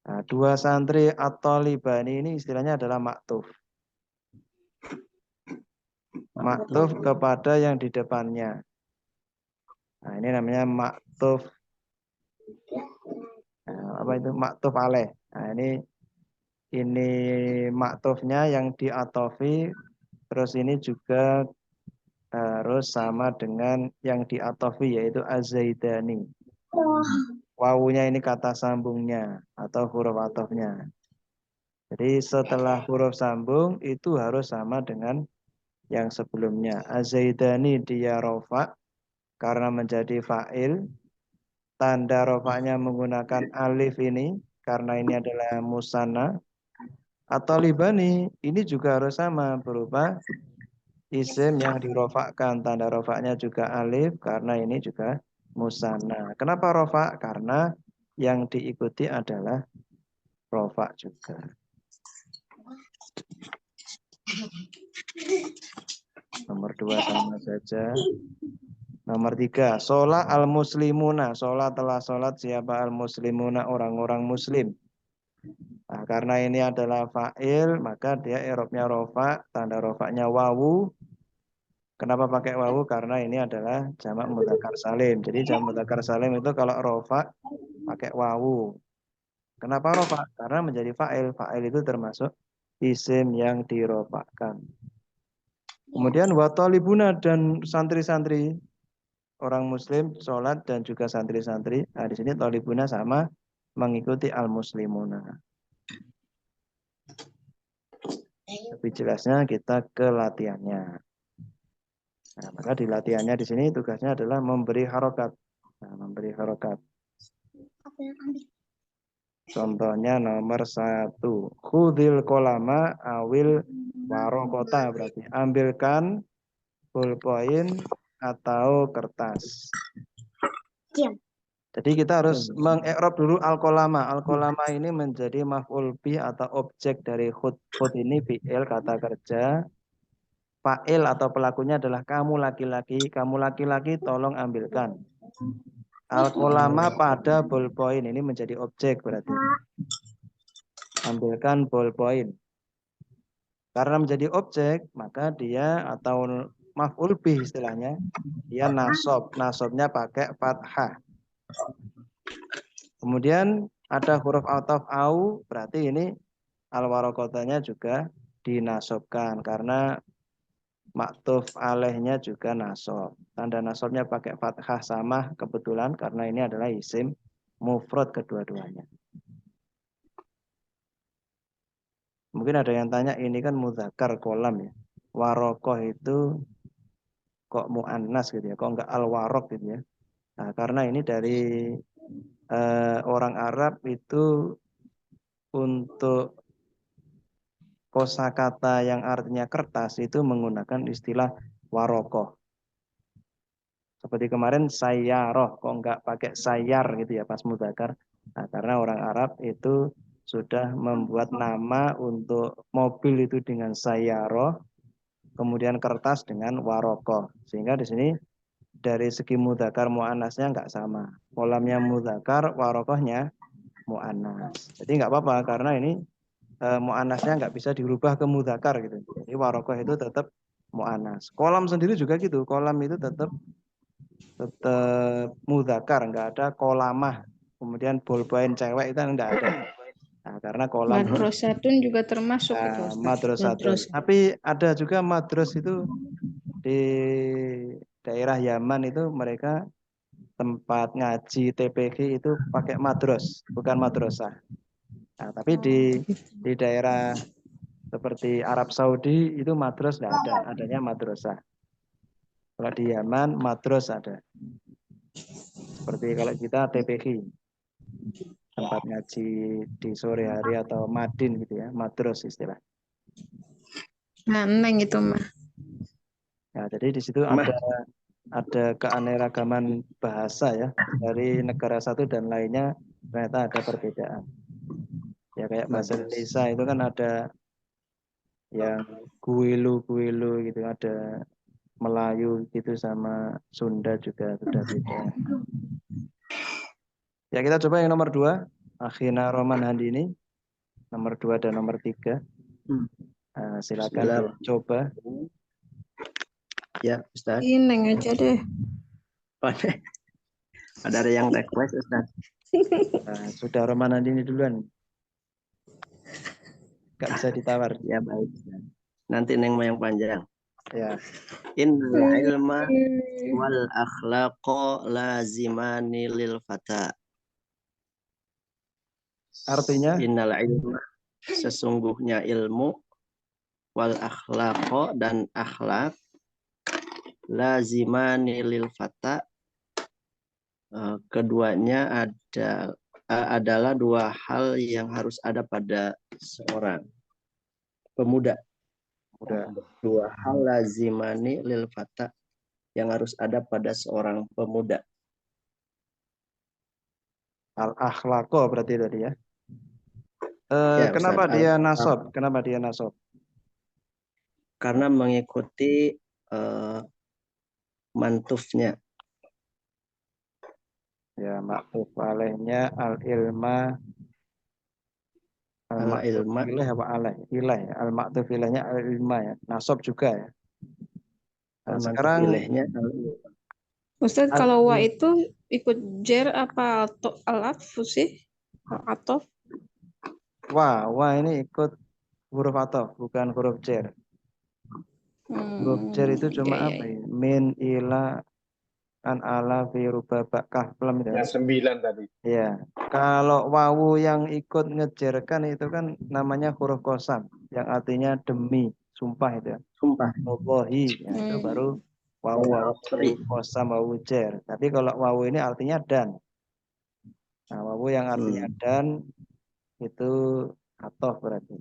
Nah, 2 santri atau libani ini istilahnya adalah maktuf. Maktuf kepada yang di depannya. Nah, ini namanya maktuf. Nah, apa itu? Maktuf alaih. Nah, ini maktufnya yang diatofi, terus ini juga harus sama dengan yang diatofi, yaitu az-zaidani. Wawunya ini kata sambungnya atau huruf atofnya. Jadi setelah huruf sambung itu harus sama dengan yang sebelumnya. Az-zaidani dia rofa karena menjadi fa'il. Tanda rofanya menggunakan alif ini karena ini adalah musanna. Atau libani ini juga harus sama berupa isim yang dirofakkan. Tanda rofaknya juga alif karena ini juga musanna. Kenapa rofa? Karena yang diikuti adalah rofa juga. Nomor 2 sama saja. Nomor 3, sholat al-muslimuna. Sholat telah sholat siapa al-muslimuna, orang-orang muslim. Nah, karena ini adalah fa'il, maka dia i'rabnya rofa, tanda rofaknya wawu. Kenapa pakai wawu? Karena ini adalah jamak mudzakkar salim. Jadi jamak mudzakkar salim itu kalau rofa pakai wawu. Kenapa rofa? Karena menjadi fa'il. Fa'il itu termasuk isim yang dirofakkan. Kemudian wa talibuna dan santri-santri orang muslim sholat dan juga santri-santri. Nah, di sini talibuna sama mengikuti al-muslimuna. Lebih jelasnya kita ke latihannya. Nah, maka di latihannya di sini tugasnya adalah memberi harokat. Nah, memberi harokat. Contohnya nomor 1. Khudil kolama awil warokota. Berarti ambilkan ballpoint atau kertas. Jadi kita harus mengi'rab dulu al-kolama. Al-kolama ini menjadi maf'ul bih atau objek dari khud. Khud ini fi'il kata kerja. Fa'il atau pelakunya adalah kamu laki-laki. Kamu laki-laki tolong ambilkan. Al-kolama pada ballpoint ini menjadi objek berarti. Ambilkan ballpoint. Karena menjadi objek, maka dia atau maf'ul bih istilahnya, dia nasob. Nasobnya pakai fathah. Kemudian ada huruf ataf au, berarti ini al-warokotanya juga dinasobkan karena maktuf alaihnya juga nasob. Tanda nasobnya pakai fathah sama kebetulan karena ini adalah isim mufrad kedua-duanya. Mungkin ada yang tanya, ini kan mudzakkar kolam ya. Warokoh itu kok mu'annas gitu ya, kok enggak al-warok gitu ya. Nah, karena ini dari orang Arab itu untuk kosakata yang artinya kertas itu menggunakan istilah warokoh. Seperti kemarin sayaroh, kok enggak pakai sayar gitu ya pas mudzakkar. Nah, karena orang Arab itu sudah membuat nama untuk mobil itu dengan sayaroh, kemudian kertas dengan warokoh. Sehingga di sini dari segi mudzakkar mu'annasnya enggak sama. Kolamnya mudzakkar, warokohnya mu'annas. Jadi enggak apa-apa karena ini mu'annasnya enggak bisa dirubah ke mudzakkar gitu. Jadi warokoh itu tetap mu'annas. Kolam sendiri juga gitu. Kolam itu tetap mudzakkar, enggak ada kolamah. Kemudian ballpoint cewek itu enggak ada. Nah, karena kolam Madrasatun juga termasuk itu, Ustaz. madrasatun. Tapi ada juga madros itu di daerah Yaman itu mereka tempat ngaji TPG itu pakai madros, bukan madrasah. Nah, tapi di daerah seperti Arab Saudi itu madros tidak ada, adanya madrasah. Kalau di Yaman madros ada. Seperti kalau kita TPG, tempat ngaji di sore hari atau madin gitu ya, madros istilah. Nah, neng itu mah. Nah, jadi di situ ada keanekaragaman bahasa ya dari negara satu dan lainnya ternyata ada perbedaan. Ya kayak bahasa Indonesia itu kan ada yang kuilu gitu, ada Melayu gitu sama Sunda juga sudah beda. Ya kita coba yang nomor 2, Akhina Roman Handini, nomor 2 dan nomor 3. Silakan coba. Ya, Ustaz. Ini neng aja deh. Ada yang request, Ustaz? Nah, sudah Roman Handini duluan. Gak bisa ditawar. Ya, baik. Nanti neng mau yang panjang. Ya. Innal ilma wal akhlaqa lazimani lil fata. Artinya? Innal ilma, sesungguhnya ilmu, wal akhlaqa dan akhlak, lazimani lil fata, keduanya adalah dua hal yang harus ada pada seorang pemuda. Dua hal lazimani lil fata yang harus ada pada seorang pemuda. Al-akhlaqo berarti tadi ya. Ya, kenapa Ustaz, dia nasob? Kenapa dia nasob? Karena mengikuti mantufnya. Ya, maktuf alaihnya al-ilma Al-ilma ilaih apa alaih? Ilaih. Al-maktuf ilaihnya al-ilma ya. Nasob juga ya. Nah, sekarang ilahnya Ustaz, kalau wa itu ikut jer apa al-atfu sih? Atau wa ini ikut huruf ataf, bukan huruf jer. Huruf jar itu cuma Ya, apa ya? Min, ila, an, ala, fi, ruba, ba, kaf, lam itu. Yang 9 tadi. Ya, kalau wawu yang ikut ngejerkan itu kan namanya huruf qasam, yang artinya demi, sumpah itu ya. Sumpah. Wallahi, ya, itu baru wawu qasam, wawu jar. Tapi kalau wawu ini artinya dan. Nah, wawu yang artinya dan itu atof berarti.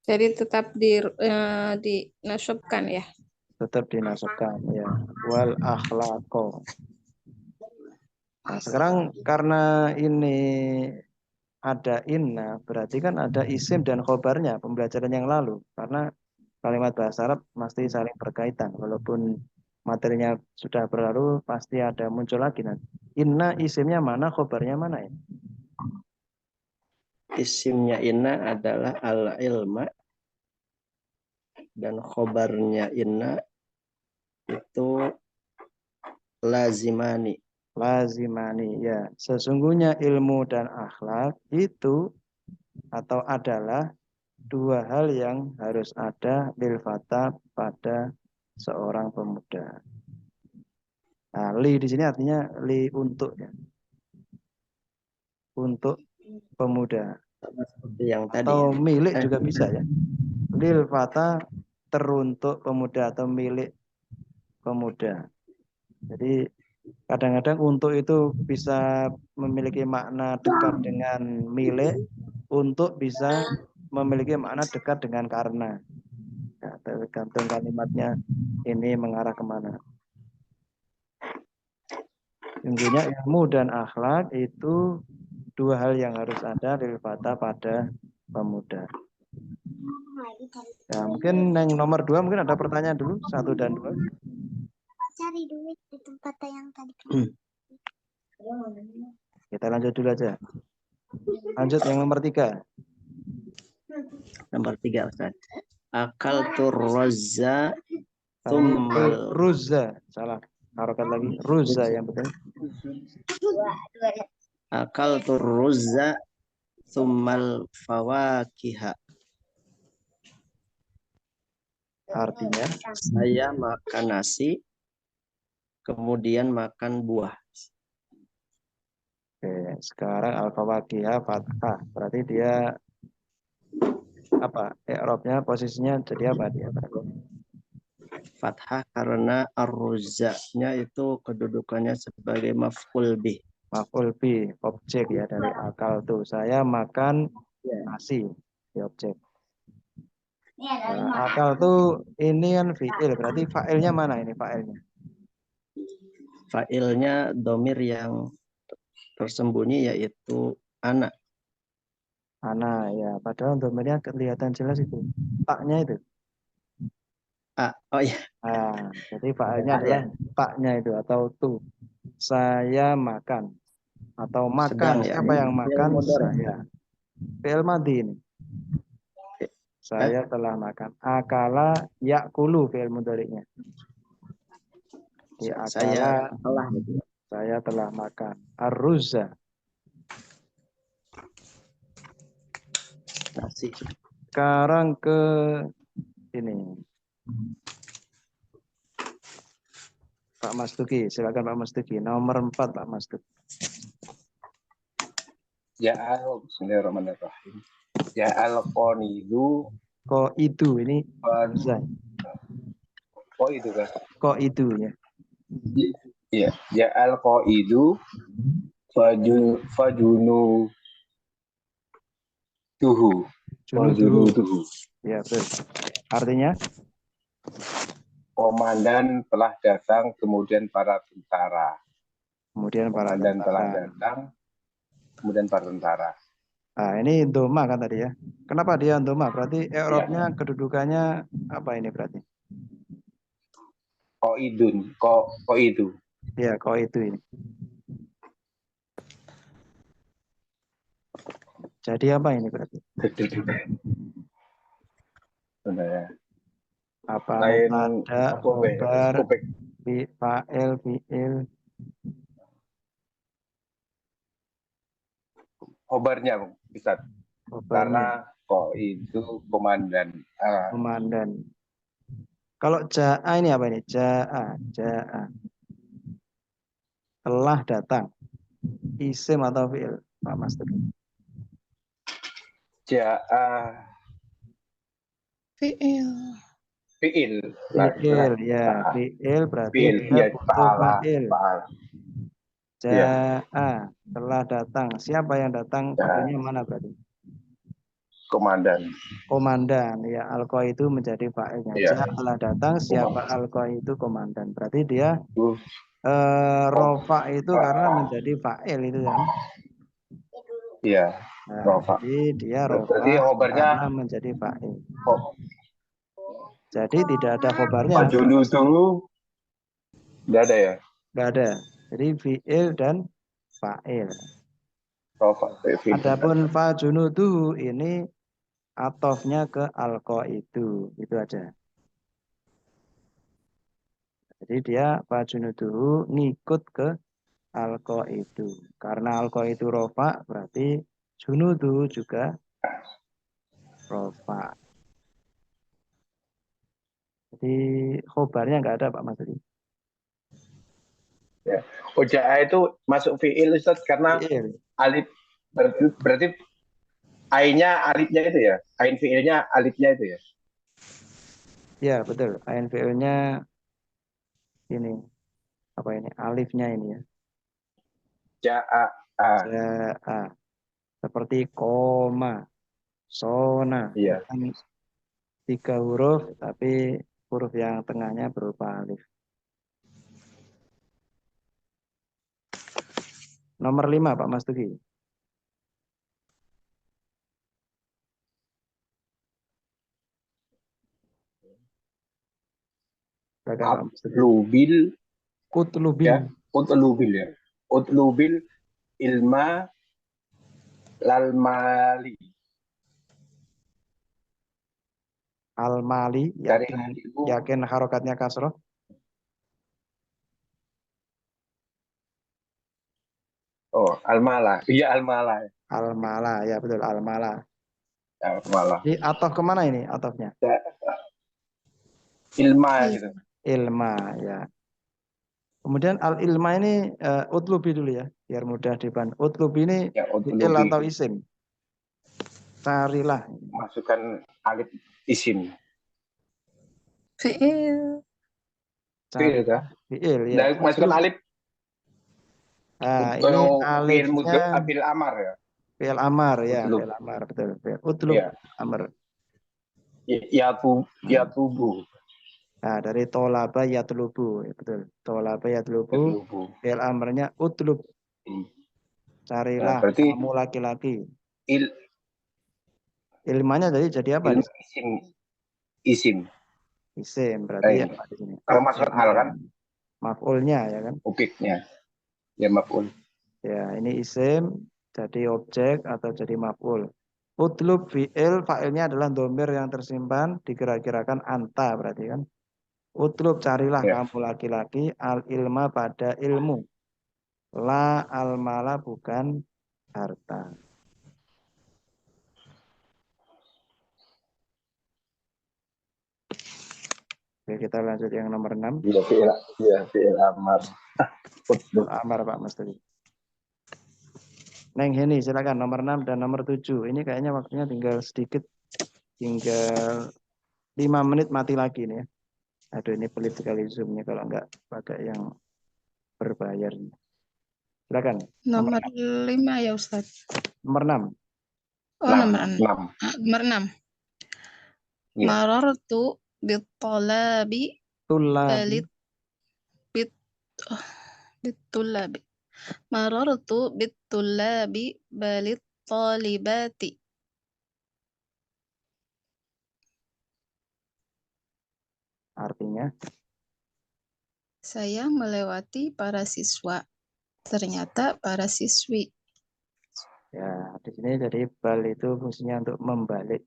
Jadi tetap dinasabkan ya. Tetap dinasabkan ya. Wal akhlaqo. Nah, sekarang karena ini ada inna, berarti kan ada isim dan khobarnya pembelajaran yang lalu. Karena kalimat bahasa Arab pasti saling berkaitan. Walaupun materinya sudah berlalu, pasti ada muncul lagi nanti. Inna isimnya mana, khobarnya mana ya? Isimnya inna adalah al-ilma dan khobarnya inna itu lazimani. Lazimani ya. Sesungguhnya ilmu dan akhlak itu atau adalah dua hal yang harus ada lil fata pada seorang pemuda. Nah, li di sini artinya li untuk ya. Untuk pemuda. Seperti yang tadi. Atau milik juga bisa ya. Lil fata teruntuk pemuda atau milik pemuda. Jadi kadang-kadang untuk itu bisa memiliki makna dekat dengan milik, untuk bisa memiliki makna dekat dengan karena. Ya, tergantung kalimatnya ini mengarah kemana. Sungguhnya ilmu dan akhlak itu dua hal yang harus ada lil fata pada pemuda. Ya, mungkin yang nomor 2 mungkin ada pertanyaan dulu 1 dan 2. Cari duit di tempat yang tadi. Kita lanjut dulu aja. Lanjut yang nomor 3. Nomor 3 Ustaz. Akal turroza Ruza, salah. Harokat lagi. Ruza yang betul. Akal turroza summal fawakiha. Artinya Saya makan nasi, kemudian makan buah. oke, sekarang al-fawakihah fathah. Berarti dia apa? I'rabnya posisinya jadi apa dia? Fathah karena ar-ruzanya itu kedudukannya sebagai maf'ul bih. Maf'ul bi, objek ya dari akal tuh. Saya makan nasi, di objek. Nah, akal tuh ini kan fi'il, berarti fa'ilnya mana ini fa'ilnya? Fa'ilnya domir yang tersembunyi yaitu anak. Anak ya, padahal domirnya kelihatan jelas itu. Taknya itu. Oh iya. Nah, jadi fa'ilnya adalah taknya itu atau tuh. Saya makan atau makan. Sedang, ya. Siapa yang makan? Saya. Fi'il madhi ini. Saya telah makan. Akala ya'kulu fi'il mudhari'nya. Di akala saya telah makan. Ar-ruzza. Nasi. Sekarang ke ini. Pak Mas Tuki, silakan Pak Mas Tuki. Nomor 4 Pak Mas Tuki. Ya bismillahirrahmanirrahim. Ya al-qanidu. Kok itu ini? Oh itu kan. Kok itu ya? Iya. Ya al-qaidu fajunu tuhu. Junuduhu. Ya betul. Artinya? Komandan telah datang, kemudian para tentara. Kemudian para Komandan tentara. telah datang, kemudian para tentara. Nah, ini doma kan tadi ya. Kenapa dia doma? Berarti i'rabnya kedudukannya apa ini berarti? Qaidun, qaidu. Ya, kok itu ini. Jadi apa ini berarti? Sebenarnya. Apa Lain mubtada, khobar, fa'il, fi'il. Khobarnya bisa. Karena kok itu komandan. Komandan. Kalau ja'a ini apa ini? Ja'a. Telah datang. Isim atau fi'il, Pak Mas Teguh? Ja'a Fi'il. fi'il. Fi'il, ya. Fi'il berarti Fi'il, dia ya butuh fa'ala, fa'il. fa'ala. Ya, Ja'a, telah datang. Siapa yang datang? Fa'ilnya mana berarti? komandan. Komandan. Ya, alqa itu menjadi fa'ilnya. Ya, Ja'a telah datang. Siapa alqa itu komandan. Berarti dia uh, rofa itu karena menjadi fa'il itu kan. ya, Nah, rofa. jadi dia Berarti rofa khobarnya karena menjadi fa'il. oh, Jadi tidak ada khobarnya. Fajunu dulu nggak ada ya, Nggak ada. Jadi fi'il dan fa'il. rofa. Fi'il. Adapun fajunuduhu ini atofnya ke alqa itu aja. Jadi dia fajunuduhu ngikut ke alqa itu. Karena alqa itu rofa berarti junuduhu juga rofa. Jadi khobarnya nggak ada Pak Mas Udi. Ya. Ja'a itu masuk fi'il Ustaz karena Fi'il. alif berarti ainnya alifnya itu ya, ain fi'ilnya alifnya itu ya. Ya betul. Ain fi'ilnya ini apa ini? Alifnya ini ya. Ja'a, Ja'a. Seperti koma, sona. Itu iya. kan 3 huruf tapi huruf yang tengahnya berupa alif. Nomor 5 Pak Mas Tugi. Silakan Pak Mas Tugi. Utlubil Utlubil. ya, utlubil ya. Utlubil ilma lal mali. Al-mali. Cari ilmu. Yakin harokatnya kasroh. Oh, almala. Iya, almala. Al-mala. Ya betul al-mala. Almala. Jadi atof kemana ini atofnya? Ya, ilma Iya. gitu. Ilma ya. Kemudian al-ilma ini utlubi dulu ya. Biar mudah diban. Utlubi ini Ya, fi'il utlubi. atau isim. Carilah. Masukkan alif isim. Fi'il. Fi'il Carilah. kan? Fi'il ya. Dan masukkan alif Nah, ini fi'il alifnya fi'il amar ya. fi'il amar ya. Utlub. Fi'il amar betul. Utlub Iya. amr. Ya tubuh. Nah, dari tolaba yatlubu, ya, betul. Tolaba yatlubu, Tubuh. fi'il amrnya utlub, Nah, carilah berarti kamu laki-laki. il Ilmanya jadi apa ilmu di sini? isim isim. Isim, berarti Nah, apa di sini? kalau masuk hal kan Maf'ulnya ya kan? objeknya ya maf'ul. Ya, ini isim jadi objek atau jadi maf'ul. Utlub fi'il, fa'ilnya adalah domir yang tersimpan dikira-kirakan anta berarti kan? Utlub carilah Ya. kamu laki-laki al ilma pada ilmu. La al mala bukan harta. Oke, kita lanjut yang nomor 6. Fi'il amar. Utlub. Amar Pak Mas tadi. Neng Heni silakan nomor 6 dan nomor 7. Ini kayaknya waktunya tinggal sedikit. Tinggal 5 menit mati lagi nih ya. Aduh ini pelit sekali zoomnya kalau nggak pakai yang berbayar. Silakan. Nomor 5 ya Ustaz. Nomor 6. Oh, nomor 6. 6. Nomor 6. Iya. Marartu bitolabi Tulabi. balit bitulabi. Marartu bitulabi balit talibati. Artinya Saya melewati para siswa. Ternyata para siswi. ya di sini jadi bal itu fungsinya untuk membalik.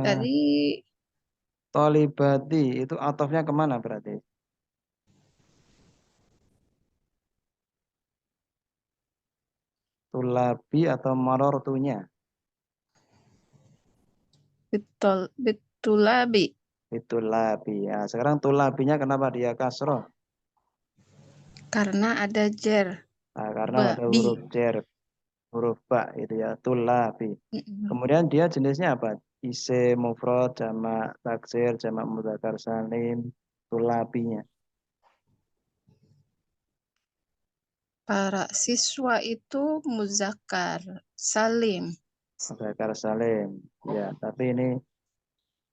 Tadi Tolibati itu atofnya kemana berarti? Tulabi atau marortunya? Bitulabi. Bitulabi. Ya, sekarang tulabinya kenapa dia kasroh? Karena ada jer. Nah, karena ada Babi. huruf jer, huruf ba itu ya, tulabi. Mm-mm. Kemudian dia jenisnya apa? Isim, mufrad, jamak taksir, jamak mudzakkar salim, tulabinya. Para siswa itu muzakkar salim. Mudzakkar salim. Ya, tapi ini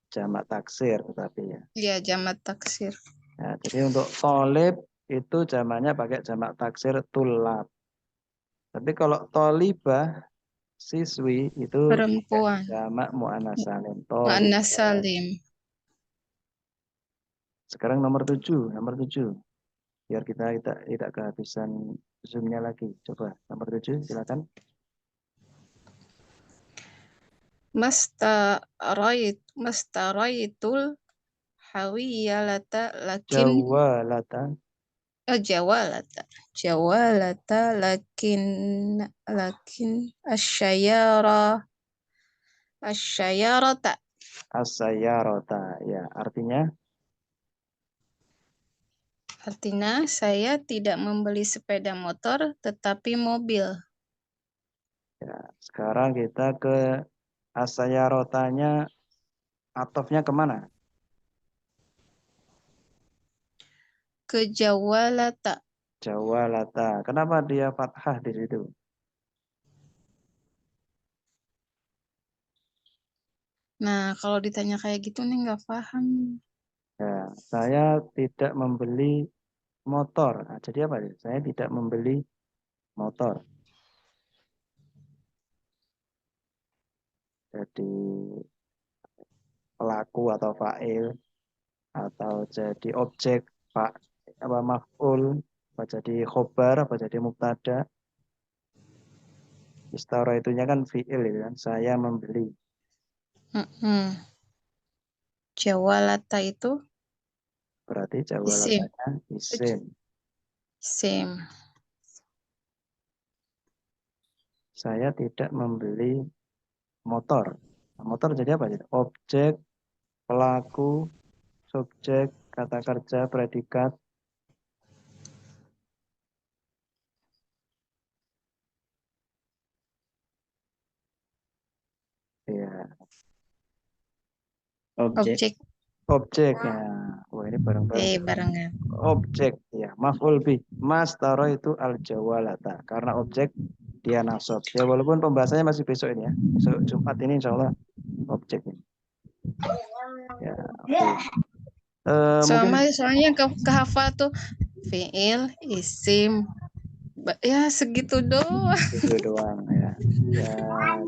jamak taksir tetapi ya. Ya, jamak taksir. Nah, jadi untuk tolib itu jamaknya pakai jamak taksir tulab. Tapi kalau tolibah siswi itu Perempuan. jamak muannas salim. Muannas Tolibah. salim. Sekarang nomor 7, biar kita tidak kehabisan zoomnya lagi. Coba nomor 7 silakan. Mastaraitul hawiyalata lakin Jawalata. jawalata lakin asyayarata. As-sayyarata. Ya, artinya Artinya saya tidak membeli sepeda motor tetapi mobil. ya, sekarang kita ke as-sayyarotanya, atofnya kemana? Ke jawalata. Jawalata. Kenapa dia fathah di situ? Nah, kalau ditanya kayak gitu nih nggak paham. Ya, saya tidak membeli motor. Nah, jadi apa? Saya tidak membeli motor. Jadi pelaku atau fa'il, atau jadi objek, pak apa maf'ul, apa jadi khobar, apa jadi mubtada. Istara itunya kan fi'il ya kan. Saya membeli. Jawalata itu Berarti isim. jawalatanya isim. Isim. Saya tidak membeli motor. Nah, motor jadi apa? Objek, pelaku, subjek, kata kerja, predikat. Ya, Objek. objek ya. Wah, ini bareng-bareng. Barengan. Objek ya, maf'ul bih. Mas taro itu al jawalata, karena objek dia nasab. Ya, walaupun pembahasannya masih besok ini ya. Besok Jumat ini insya Allah objek ini. Ya, oke. Soalnya kehafal tuh fiil, isim. Ya segitu doang. Itu doang ya. Ya,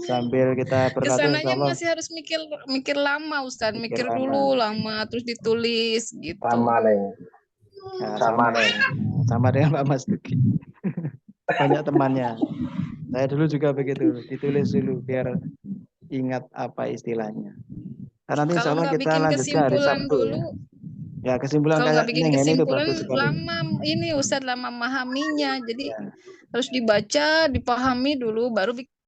sambil kita berlatih insya Kesananya Allah. masih harus mikir lama, Ustaz. Mikir lama. dulu lama, terus ditulis gitu. Sama Neng. Ya, Sama Neng. sama dengan Pak Mas Duki. Banyak temannya. Saya dulu juga begitu, ditulis dulu biar ingat apa istilahnya. Nah, nanti insya Kalau Allah nggak kita bikin lanjutkan hari kesimpulan Sabtu dulu, ya. Ya, kesimpulan kalau kayak nggak bikin Neng ini itu kesimpulan bagus sekali. lama ini Ustaz, lama memahaminya. Jadi Ya. harus dibaca, dipahami dulu, baru bikin